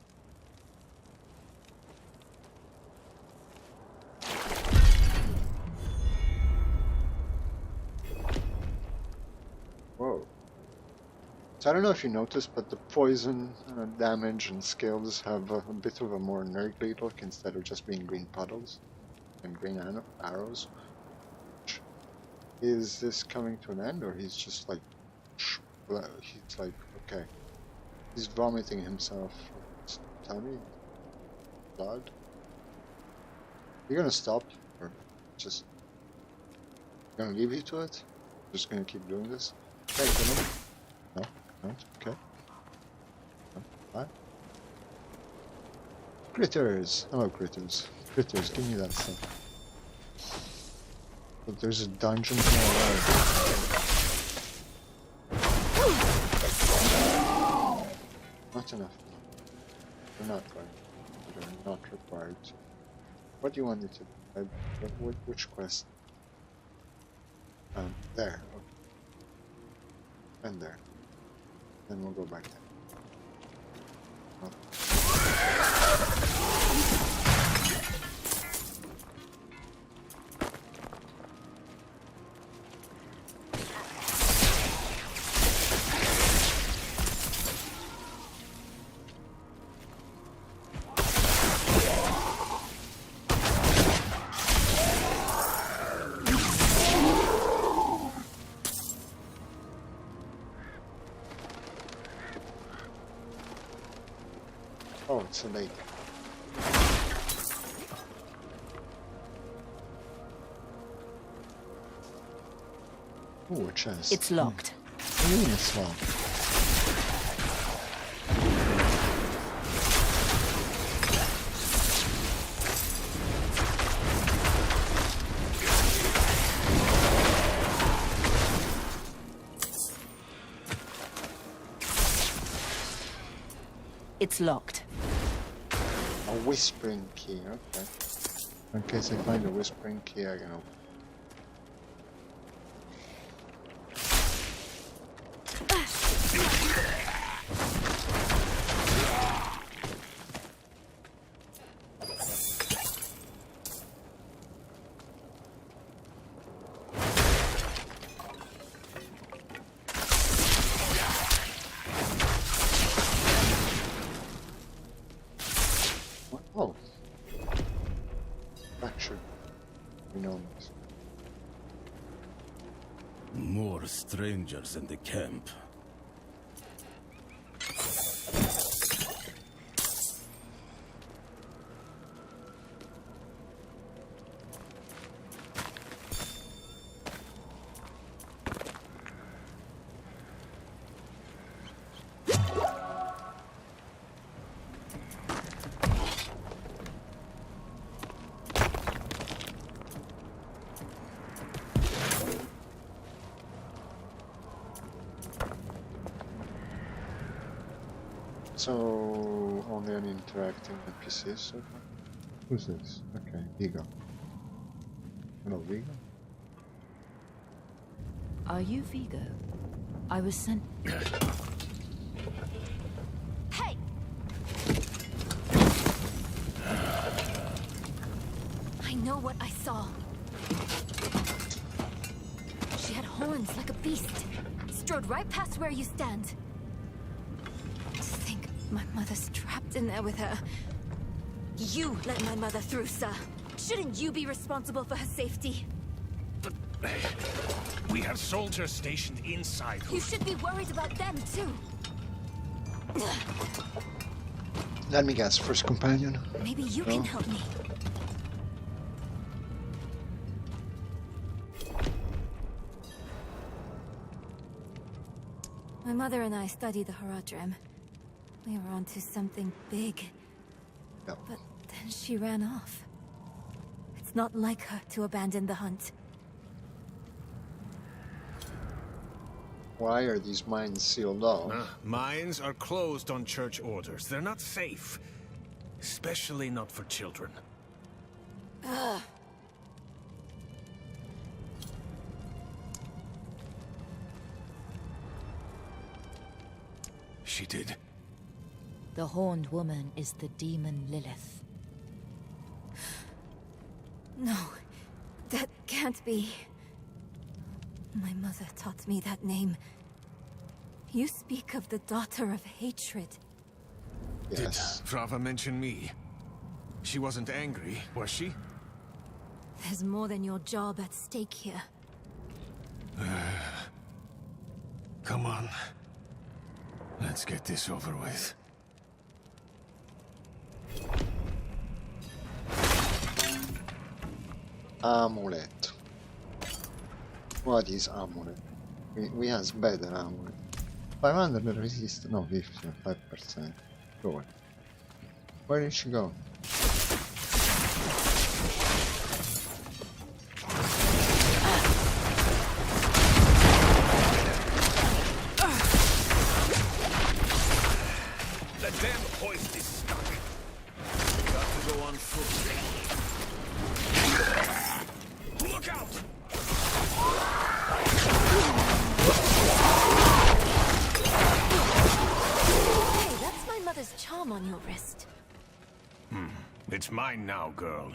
Whoa. So I don't know if you noticed, but the poison damage and skills have a bit of a more nerdly look instead of just being green puddles and green arrows. Is this coming to an end, or he's just like, he's like, okay, he's vomiting himself. Tell me, blood. You're gonna stop, or just gonna leave you to it? Just gonna keep doing this? Hey, come on. No, no, okay. No, bye. Critters! Hello, critters. Critters, give me that stuff. But there's a dungeon here. Not enough. We're not going. We're not required to. What do you want me to do? Which quest? There. Okay. And there. Then we'll go back there. Oh. Oh, it's a lake. Ooh, a chest. It's locked. What do you mean it's locked? It's locked. A whispering key, okay. In case I find a whispering key, I can open. Oh. Fractured. Enormous. More strangers in the camp. So, only an interacting NPCs so far? Who's this? Okay, Vigo. Hello, Vigo? Are you Vigo? I was sent... Hey! I know what I saw. She had horns like a beast. Strode right past where you stand. To think my mother's trapped in there with her. You let my mother through, sir. Shouldn't you be responsible for her safety? But we have soldiers stationed inside who... You should be worried about them, too. Let me guess, first companion? Maybe you No? can help me. My mother and I studied the Haradrim. We were onto something big. Yep. But then she ran off. It's not like her to abandon the hunt. Why are these mines sealed off? Mines are closed on church orders. They're not safe. Especially not for children. Ugh. She did. The horned woman is the demon Lilith. No, that can't be. My mother taught me that name. You speak of the daughter of hatred. Yes. Did Rava mention me? She wasn't angry, was she? There's more than your job at stake here. Come on. Let's get this over with. Amulet. What is amulet? We has better amulet. 500 resist, no 50, 5%. Go away. Where did she go? The damn hoist is stuck. Got to go on foot. Look out! Hey, that's my mother's charm on your wrist. It's mine now, girl.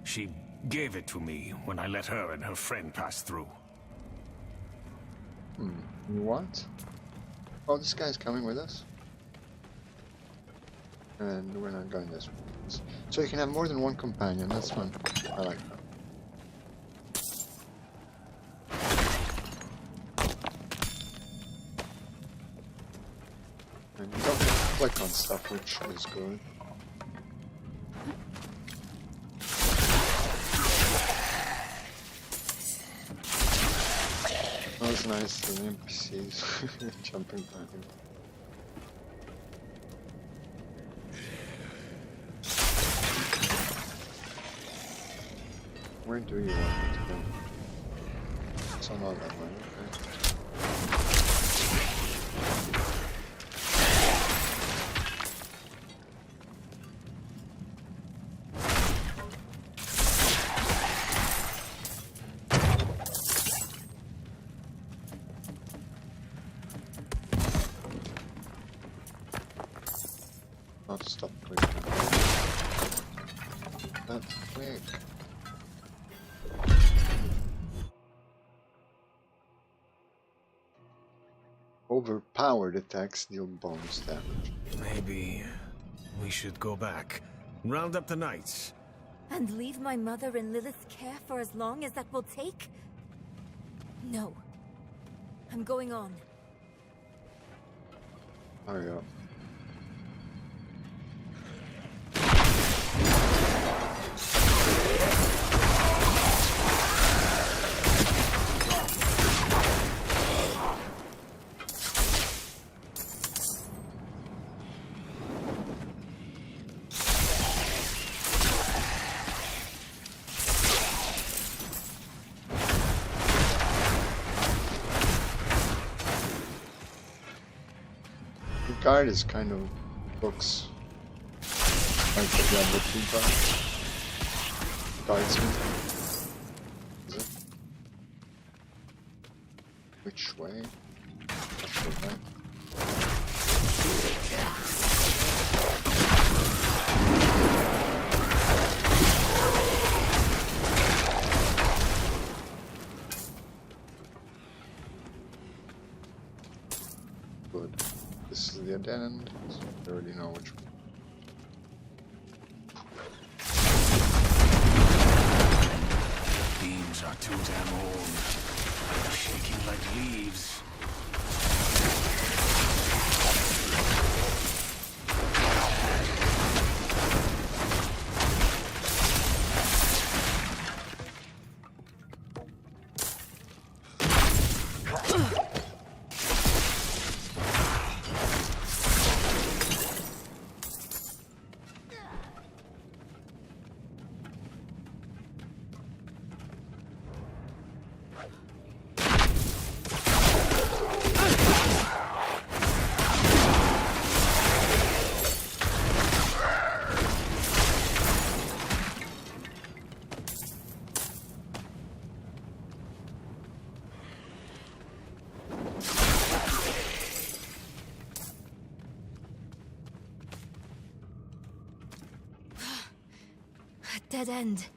She gave it to me when I let her and her friend pass through. What? Oh, this guy's coming with us? And we're not going this way. So you can have more than one companion, that's fun. I like that. And you don't click on stuff, which is good. That was nice, the NPCs jumping by him. Where do you want me to go? So not that way, okay. Not stop clicking. That's quick. Overpowered attacks deal bonus damage. Maybe we should go back. Round up the knights. And leave my mother in Lilith's care for as long as that will take? No. I'm going on. Hurry up. The guard is kind of looks like the Diablo 2 guard. Guardsman. Is it? Which way? Left or right? Good. This is the dead end, so I already know which one. Beams are too damn old. They're shaking like leaves. Dead end.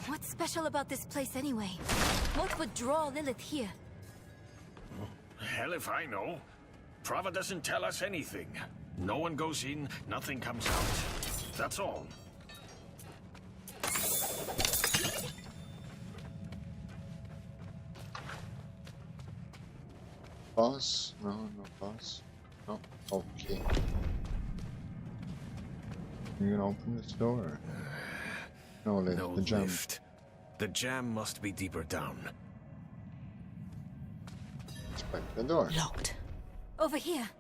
What's special about this place anyway? What would draw Lilith here? Hell if I know. Prava doesn't tell us anything. No one goes in, nothing comes out. That's all. Boss? No, no boss. No. Okay. You gonna open this door? No, No the jam. lift. The jam must be deeper down. Inspect the door. Locked. Over here.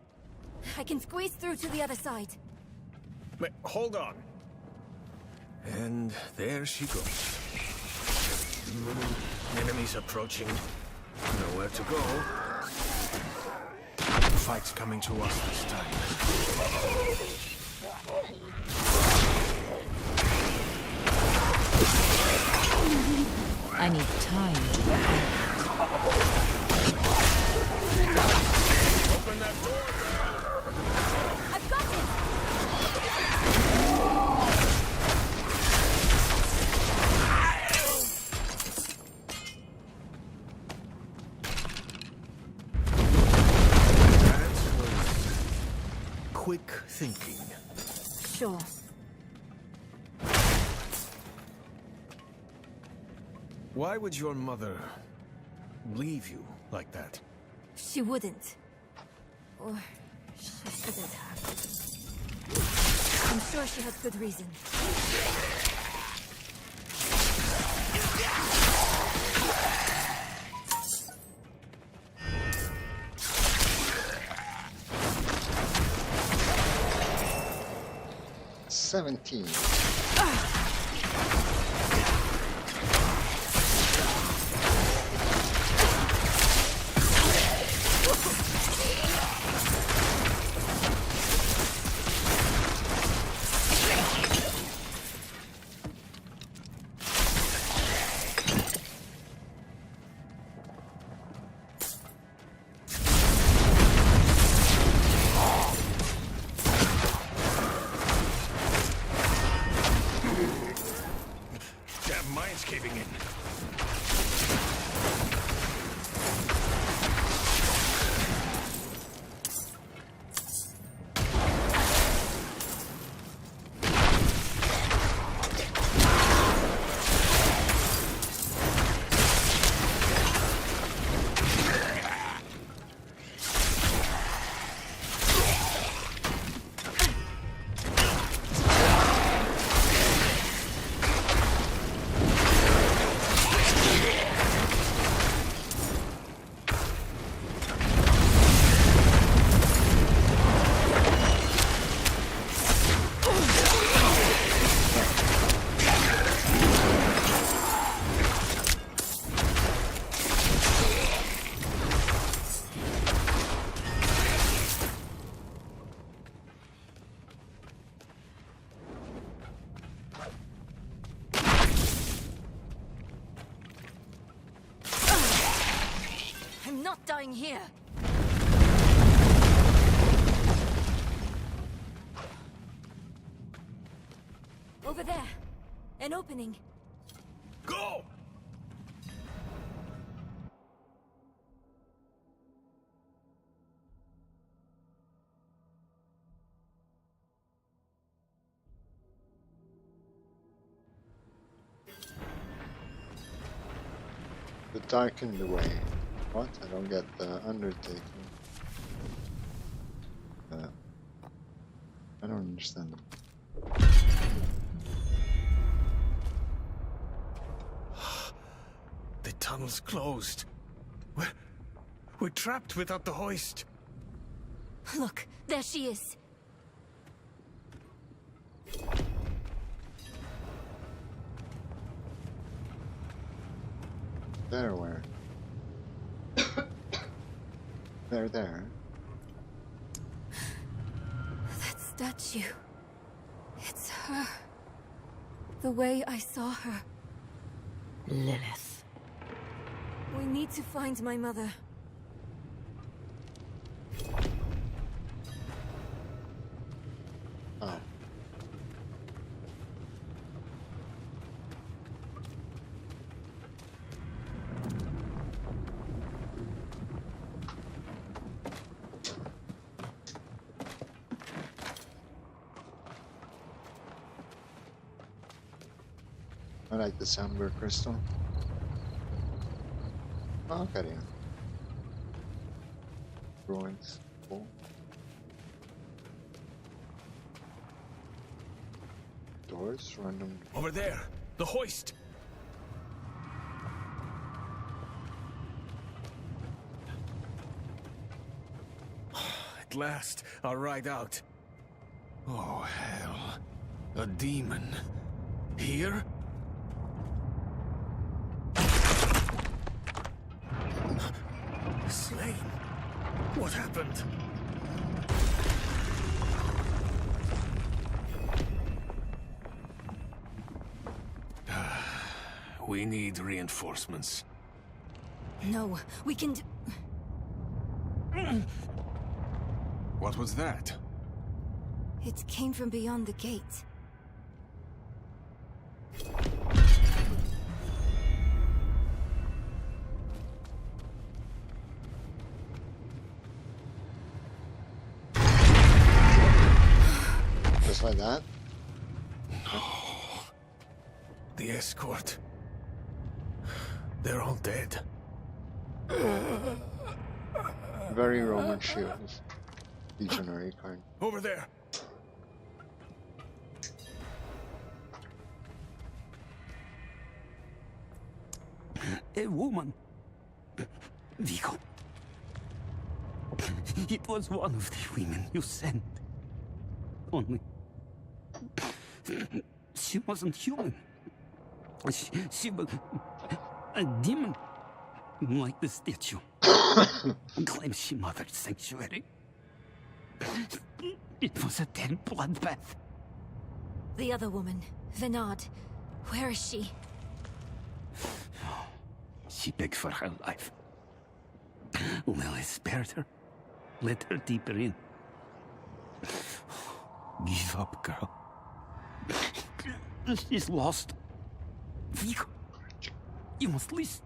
I can squeeze through to the other side. Wait, hold on. And there she goes. Enemies approaching. Nowhere to go. The fight's coming to us this time. I need time to Open that door! I've got it! Quick thinking. Sure. Why would your mother leave you like that? She wouldn't. Or she shouldn't have. I'm sure she has good reason. $17. not dying here. Over there. An opening. Go! The darkened way. What? I don't get the undertaking. I don't understand. The tunnel's closed. We're trapped without the hoist. Look, there she is. There, where? There. That statue. It's her. The way I saw her. Lilith. We need to find my mother. Oh. I like the amber crystal. Oh, okay, yeah. Drawings. Cool. Doors, random. Over there, the hoist. At last, our ride out. Oh, hell. A demon. Here? Slain? What happened? We need reinforcements. No, we can do... What was that? It came from beyond the gate. Just like that? No. The escort. They're all dead. Very Roman shields. Legionary kind. Over there. A woman. Vigo. It was one of the women you sent. Only... she wasn't human. She was... a demon. Like the statue. Claims she mothered sanctuary. It was a dead bloodbath. The other woman, Venard. Where is she? She begged for her life. Lily spared her. Let her deeper in. Give up, girl. She's lost. Vigo, you must listen.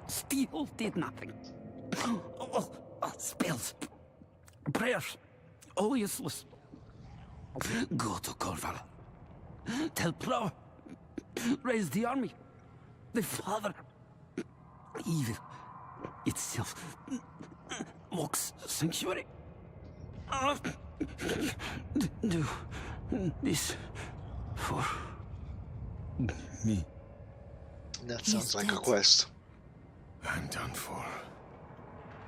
Steel did nothing. Spells, prayers, all useless. Go to Corvala. Tell Plow. Raise the army. The father. Evil itself walks sanctuary. Do this for me. That sounds like a quest. I'm done for.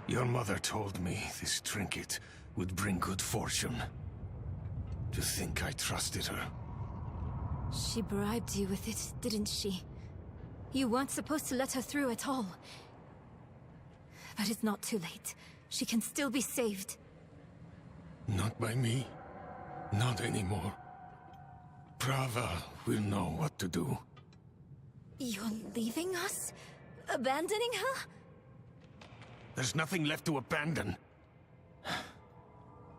Your mother told me this trinket would bring good fortune. To think I trusted her. She bribed you with it, didn't she? You weren't supposed to let her through at all. But it's not too late. She can still be saved. Not by me. Not anymore. Prava will know what to do. You're leaving us? Abandoning her? There's nothing left to abandon.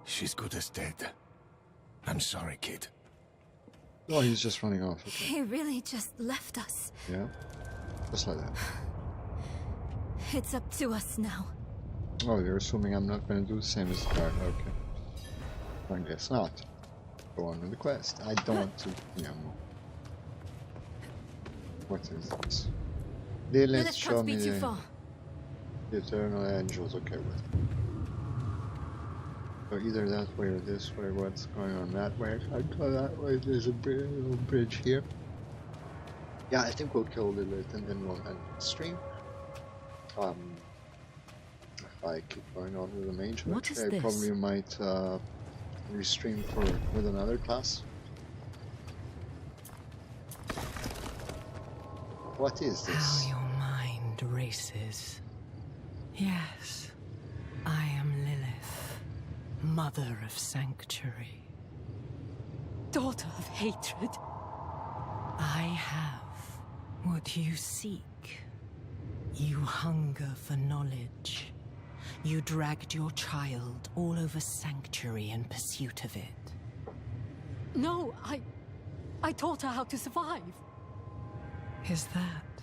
She's good as dead. I'm sorry, kid. Oh, he's just running off. Okay. He really just left us. Yeah, just like that. It's up to us now. Oh, you're assuming I'm not going to do the same as the guard. Okay. I guess not. Go on with the quest. I don't want to, you know. What is this? Lilith, show me the eternal angels. Okay, with. So either that way or this way. What's going on that way? I go that way. There's a little bridge here. Yeah, I think we'll kill Lilith and then we'll end the stream. If I keep going on with the mage, What is I this? probably might restream with another class. What is this? How your mind races. Yes, I am Lilith, mother of sanctuary, daughter of hatred. I have what you seek. You hunger for knowledge. You dragged your child all over sanctuary in pursuit of it. No, I taught her how to survive. Is that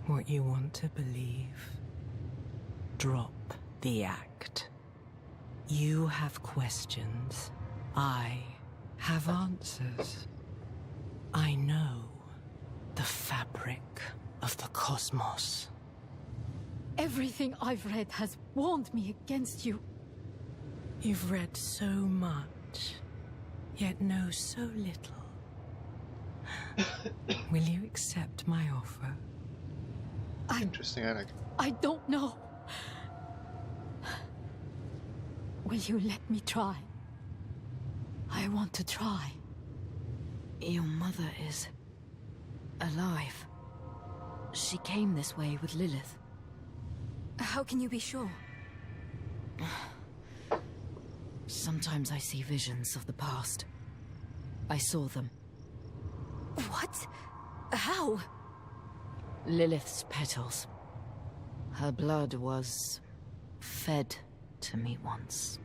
what you want to believe? Drop the act. You have questions. I have answers. I know the fabric of the cosmos. Everything I've read has warned me against you. You've read so much, yet know so little. Will you accept my offer? Interesting, I like it. I don't know. Will you let me try? I want to try. Your mother is alive. She came this way with Lilith. How can you be sure? Sometimes I see visions of the past. I saw them. What? How? Lilith's petals. Her blood was fed to me once.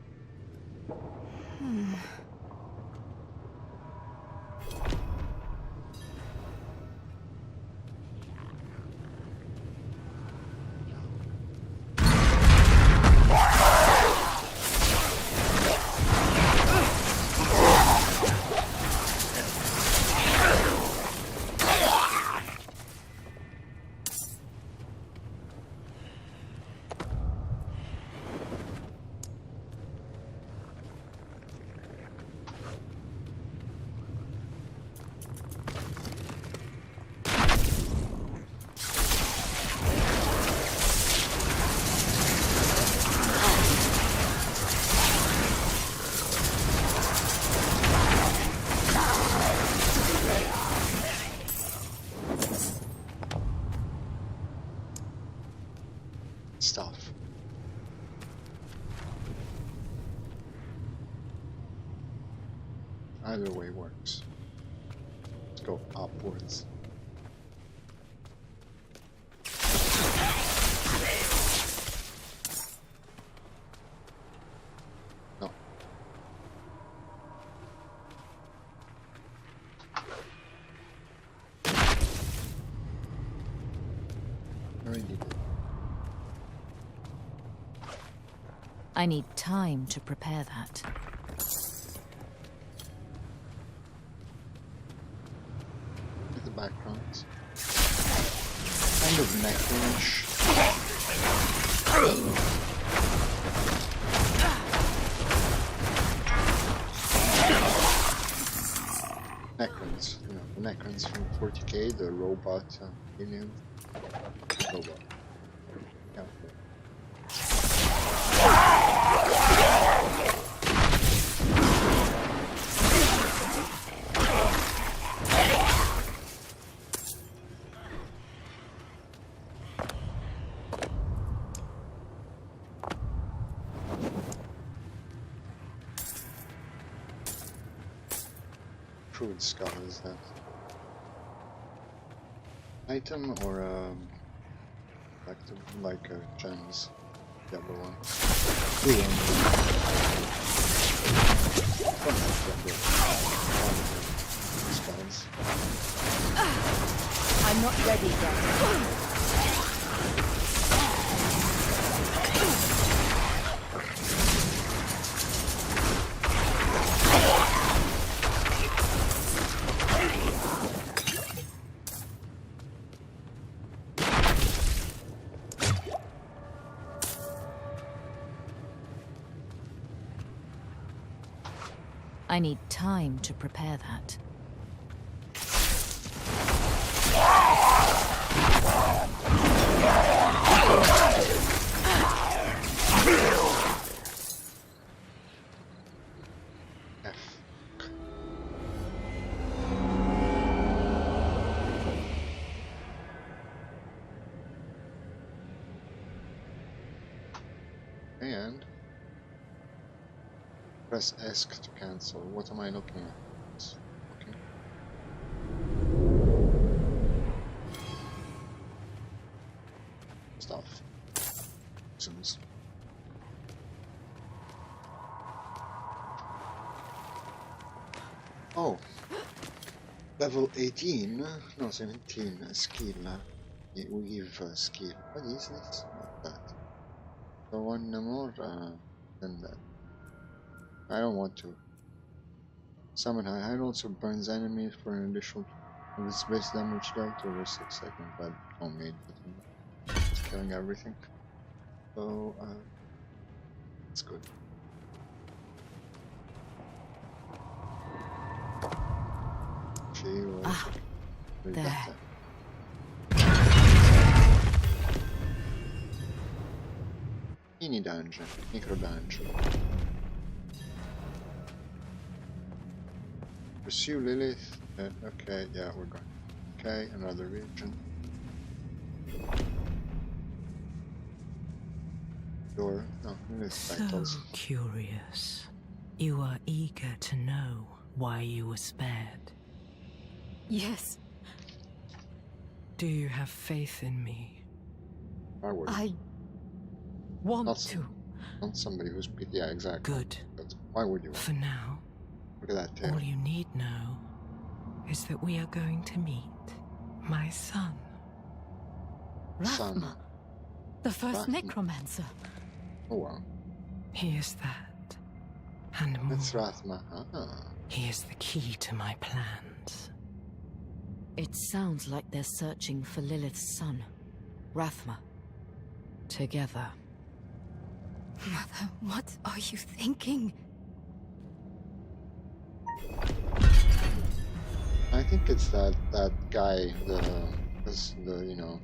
Stuff. Either way works. Let's go upwards. No. Already did. I need time to prepare that. Look at the backgrounds. Kind of neckless. Necrons, you know, the Necrons from 40k, the robot alien robot. Yeah. Crude skull, is that item or like gems? Diablo 1. 2 1. I'm not ready yet. I need time to prepare that. And press ESC to cancel. What am I looking at? Okay. Stuff. Seems. Oh. Level 18? No, 17. Skill. Weave skill. What is this? Not that. So one more than that. I don't want to. Summon High also burns enemies for an additional of its base damage dealt over 6 seconds, but don't need it. It's killing everything. So, it's good. She was very there. better. Mini dungeon, micro dungeon. Pursue Lilith. Okay, yeah, we're going. Okay, another region. Door. No, Lilith titles. So curious. You are eager to know why you were spared. Yes. Do you have faith in me? I want to. Not somebody who's... Yeah, exactly. Good. But why would you want For now, Look at that tail. all you need know is that we are going to meet my son. Son. The first Rathma. necromancer. Oh wow. He is that, and more. That's Rathma. Ah. He is the key to my plans. It sounds like they're searching for Lilith's son, Rathma. Together. Mother, what are you thinking? I think it's that guy, the you know,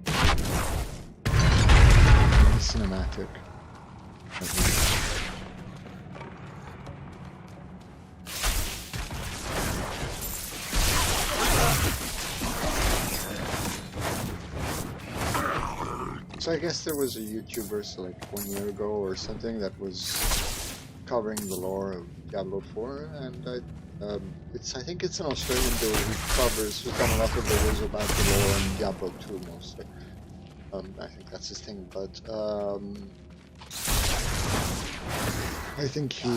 the cinematic. So I guess there was a YouTuber so like 1 year ago or something that was covering the lore of Diablo 4, and I think it's an Australian dude who's done a lot of videos about the lore and Diablo 2 mostly. I think that's his thing, but I think he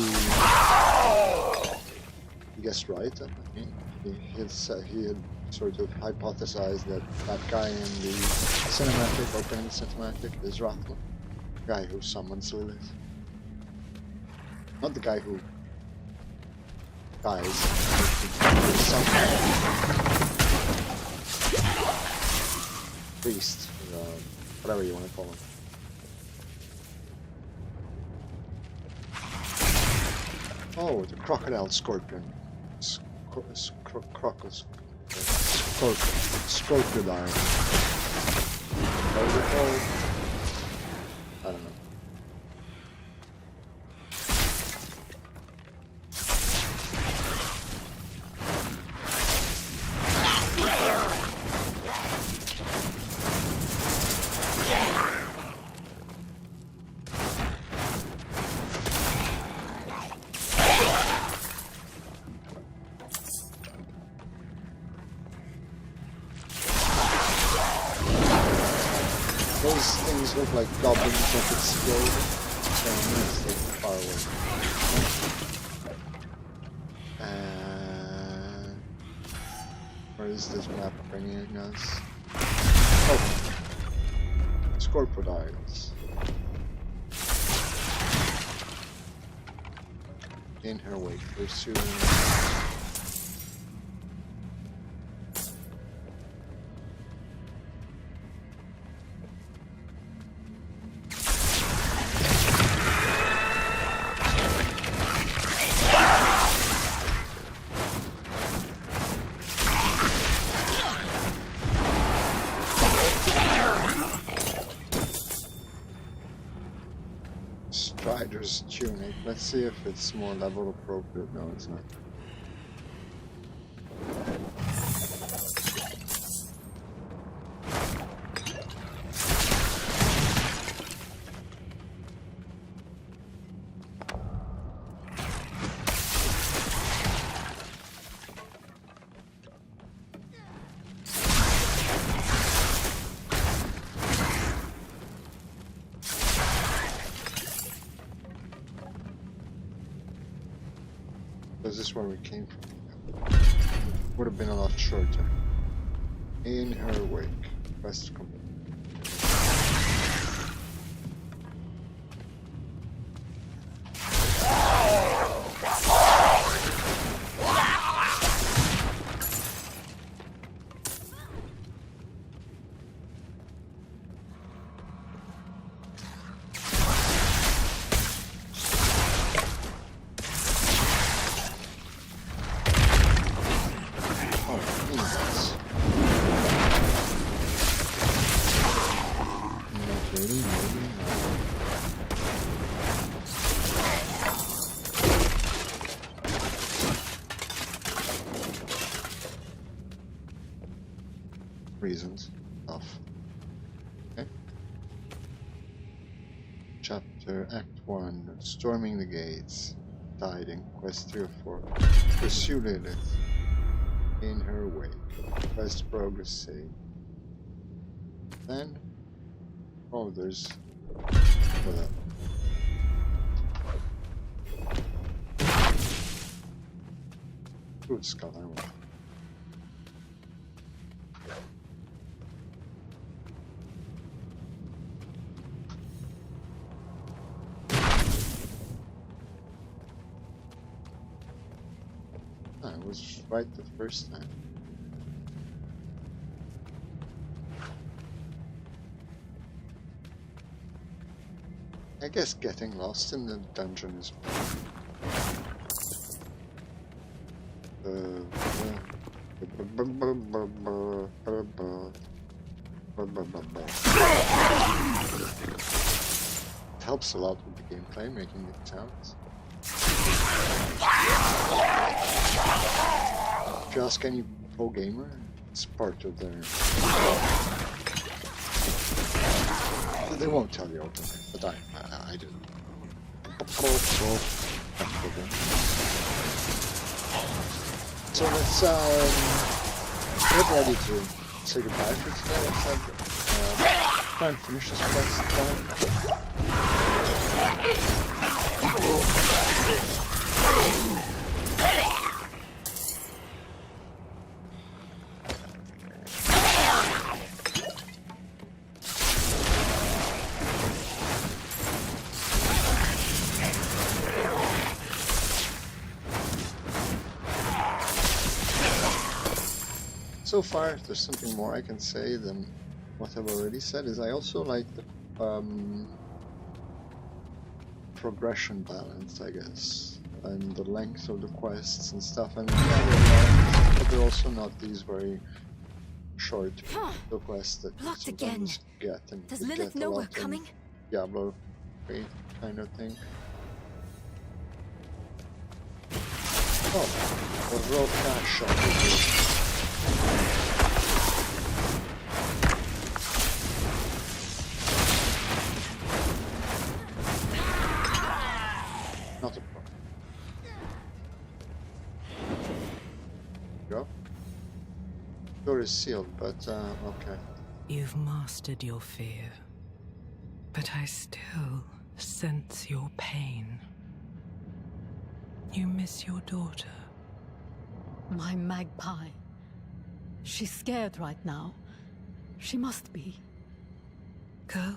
guessed right. I mean, he had sort of hypothesized that that guy in the cinematic, opening cinematic, is Rathma, the guy who summons Lilith. Not the guy who dies. Priest, whatever you want to call him. Oh, the crocodile scorpion. Crocodile. What is it called? I don't know. Those things these look like goblins that explode. So I'm gonna stay far away. And where is this map bringing us? Oh, it's crocodiles. In her wake, pursuing. Strider's tunic. Let's see if it's more level appropriate. No, it's not. Is this where we came from? Would have been a lot shorter. In her wake. Quest complete. Reasons off. Okay. Chapter Act 1 Storming the Gates. Tiding. Quest 3 of 4. Pursue Lilith. In her wake. Quest progress saved. Then oh, there's Good skull, I want. I was right the first time. I guess getting lost in the dungeon is it helps a lot with the gameplay, making it sounds. If you ask any pro gamer, it's part of their... They won't tell you openly, but I do. So let's get ready to say goodbye for today. Let's try and finish this quest. So far, if there's something more I can say than what I've already said, is I also like the progression balance, I guess, and the length of the quests and stuff. And yeah, they're long, but they're also not these very short quests that you sometimes get. And does Lilith know we're coming? Diablo 3 kind of thing. Oh, a real cash shot. Not a problem. Go. Door is sealed, but okay. You've mastered your fear. but I still sense your pain. You miss your daughter. My magpie. She's scared right now. She must be. Go.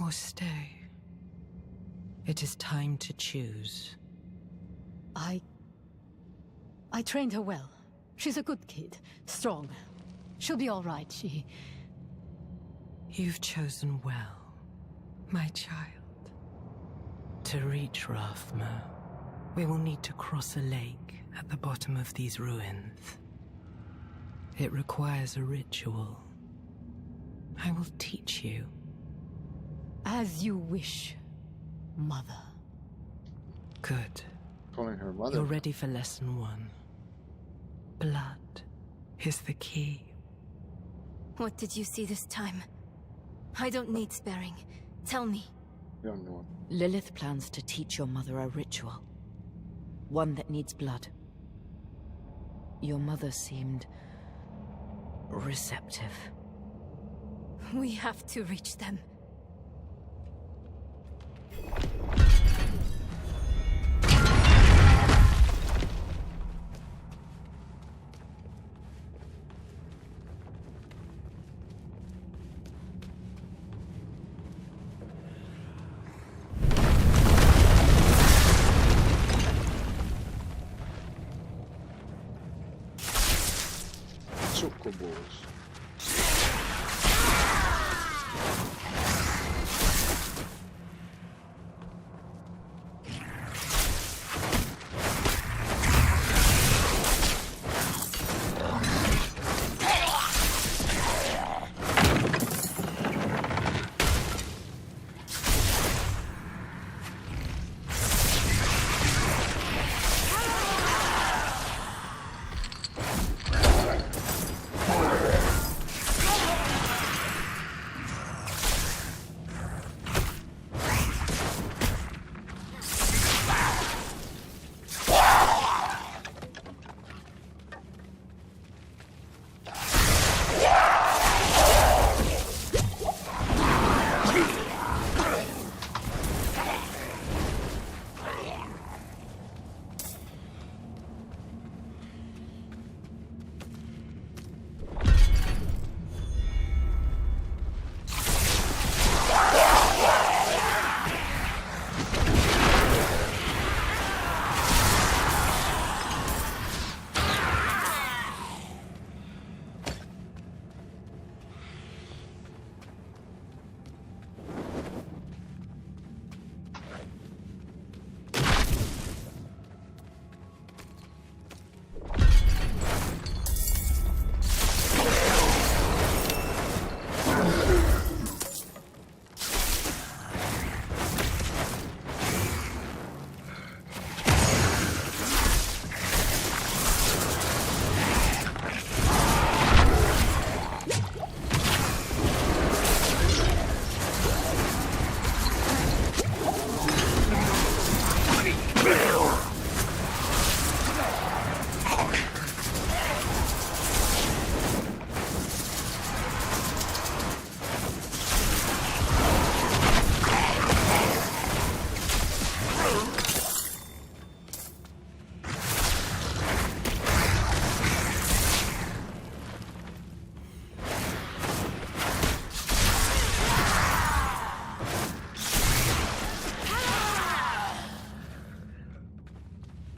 Or stay. It is time to choose. I trained her well. She's a good kid. Strong. She'll be all right, You've chosen well, my child. To reach Rathma, we will need to cross a lake at the bottom of these ruins. It requires a ritual. I will teach you. As you wish, Mother. Good. Calling her mother. You're ready for lesson 1. Blood is the key. What did you see this time? I don't need sparing. Tell me. You don't know. Lilith plans to teach your mother a ritual. One that needs blood. Your mother seemed receptive. We have to reach them. Succubus.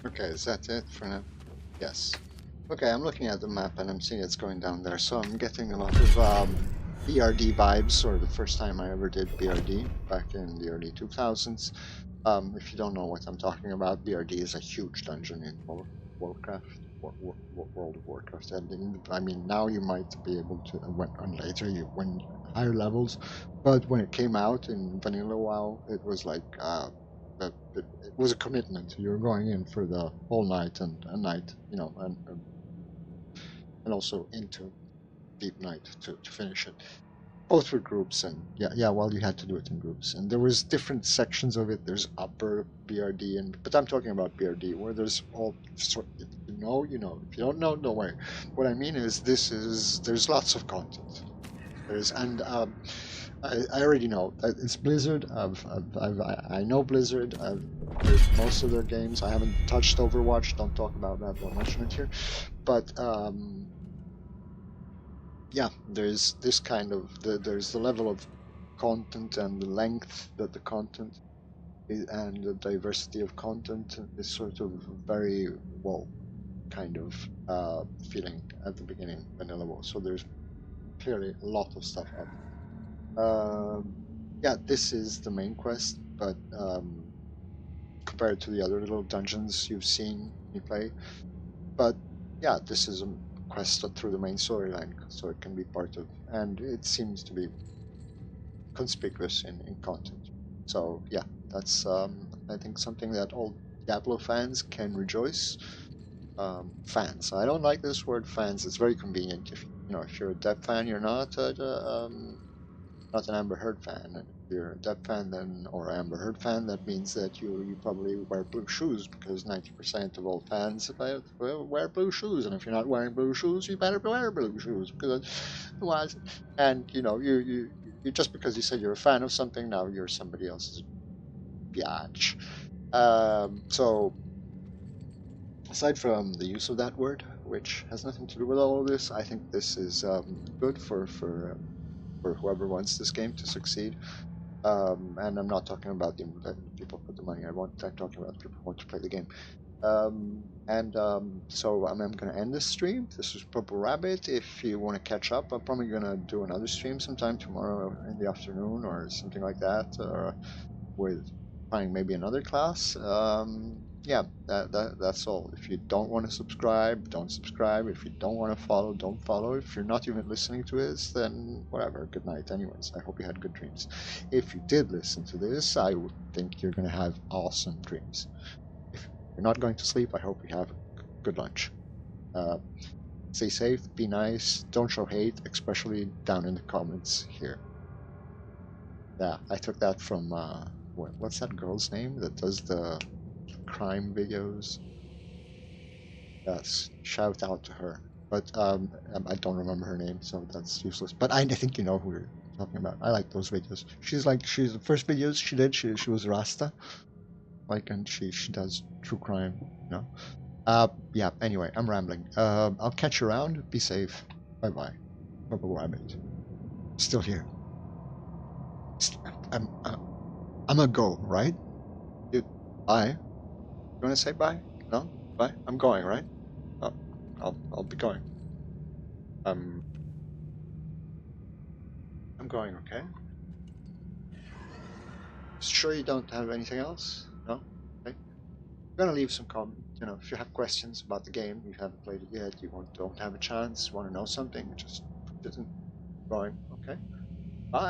Okay, is that it for now? Yes. Okay, I'm looking at the map and I'm seeing it's going down there, so I'm getting a lot of BRD vibes, or the first time I ever did BRD, back in the early 2000s. If you don't know what I'm talking about, BRD is a huge dungeon in Warcraft, World of Warcraft. And I mean, now you might be able to, and later you when higher levels, but when it came out in Vanilla WoW, it was like, it was a commitment. You're going in for the whole night and a night, you know, and also into deep night to finish it. Both were groups, and well, you had to do it in groups, and there was different sections of it. There's upper BRD, but I'm talking about BRD, where there's all sort. If you know, you know. If you don't know, don't worry. What I mean is, there's lots of content. I already know it's Blizzard. I know Blizzard. I've played most of their games. I haven't touched Overwatch. Don't talk about that. Won't mention it here. But yeah, there's this kind of there's the level of content and the length that the content is, and the diversity of content is sort of very well kind of feeling at the beginning vanilla WoW. So there's clearly a lot of stuff out there. Yeah, this is the main quest, but compared to the other little dungeons you've seen me play, but yeah, this is a quest through the main storyline, so it can be part of, and it seems to be conspicuous in content. So yeah, that's I think something that all Diablo fans can rejoice. Fans. I don't like this word fans. It's very convenient. If if you're a Depp fan, you're not an Amber Heard fan. And if you're a Depp fan, then or Amber Heard fan, that means that you probably wear blue shoes because 90% of all fans wear blue shoes. And if you're not wearing blue shoes, you better wear blue shoes because otherwise, and you just because you said you're a fan of something, now you're somebody else's biatch. So aside from the use of that word, which has nothing to do with all of this, I think this is good for whoever wants this game to succeed. And I'm not talking about the people put the money. I'm talking about people who want to play the game. So I'm going to end this stream. This is Purple Rabbit. If you want to catch up, I'm probably going to do another stream sometime tomorrow in the afternoon or something like that, with trying maybe another class. Yeah, that's all. If you don't want to subscribe, don't subscribe. If you don't want to follow, don't follow. If you're not even listening to this, then whatever. Good night. Anyways, I hope you had good dreams. If you did listen to this, I would think you're going to have awesome dreams. If you're not going to sleep, I hope you have a good lunch. Stay safe, be nice, don't show hate, especially down in the comments here. Yeah, I took that from, what's that girl's name that does the crime videos? Yes, shout out to her. But I don't remember her name, so that's useless. But I think you know who you're talking about. I like those videos. She's the first videos she did. She was Rasta, and she does true crime. Yeah. Anyway, I'm rambling. I'll catch you around. Be safe. Bye bye. Purple Rabbit. Still here. I'm gonna go, right? Bye. You wanna say bye? No? Bye? I'm going, right? Oh, I'll be going. I'm going, okay? Sure you don't have anything else? No? Okay. I'm gonna leave some comment. If you have questions about the game, you haven't played it yet, you don't have a chance, want to know something, just put it in going, okay? Bye.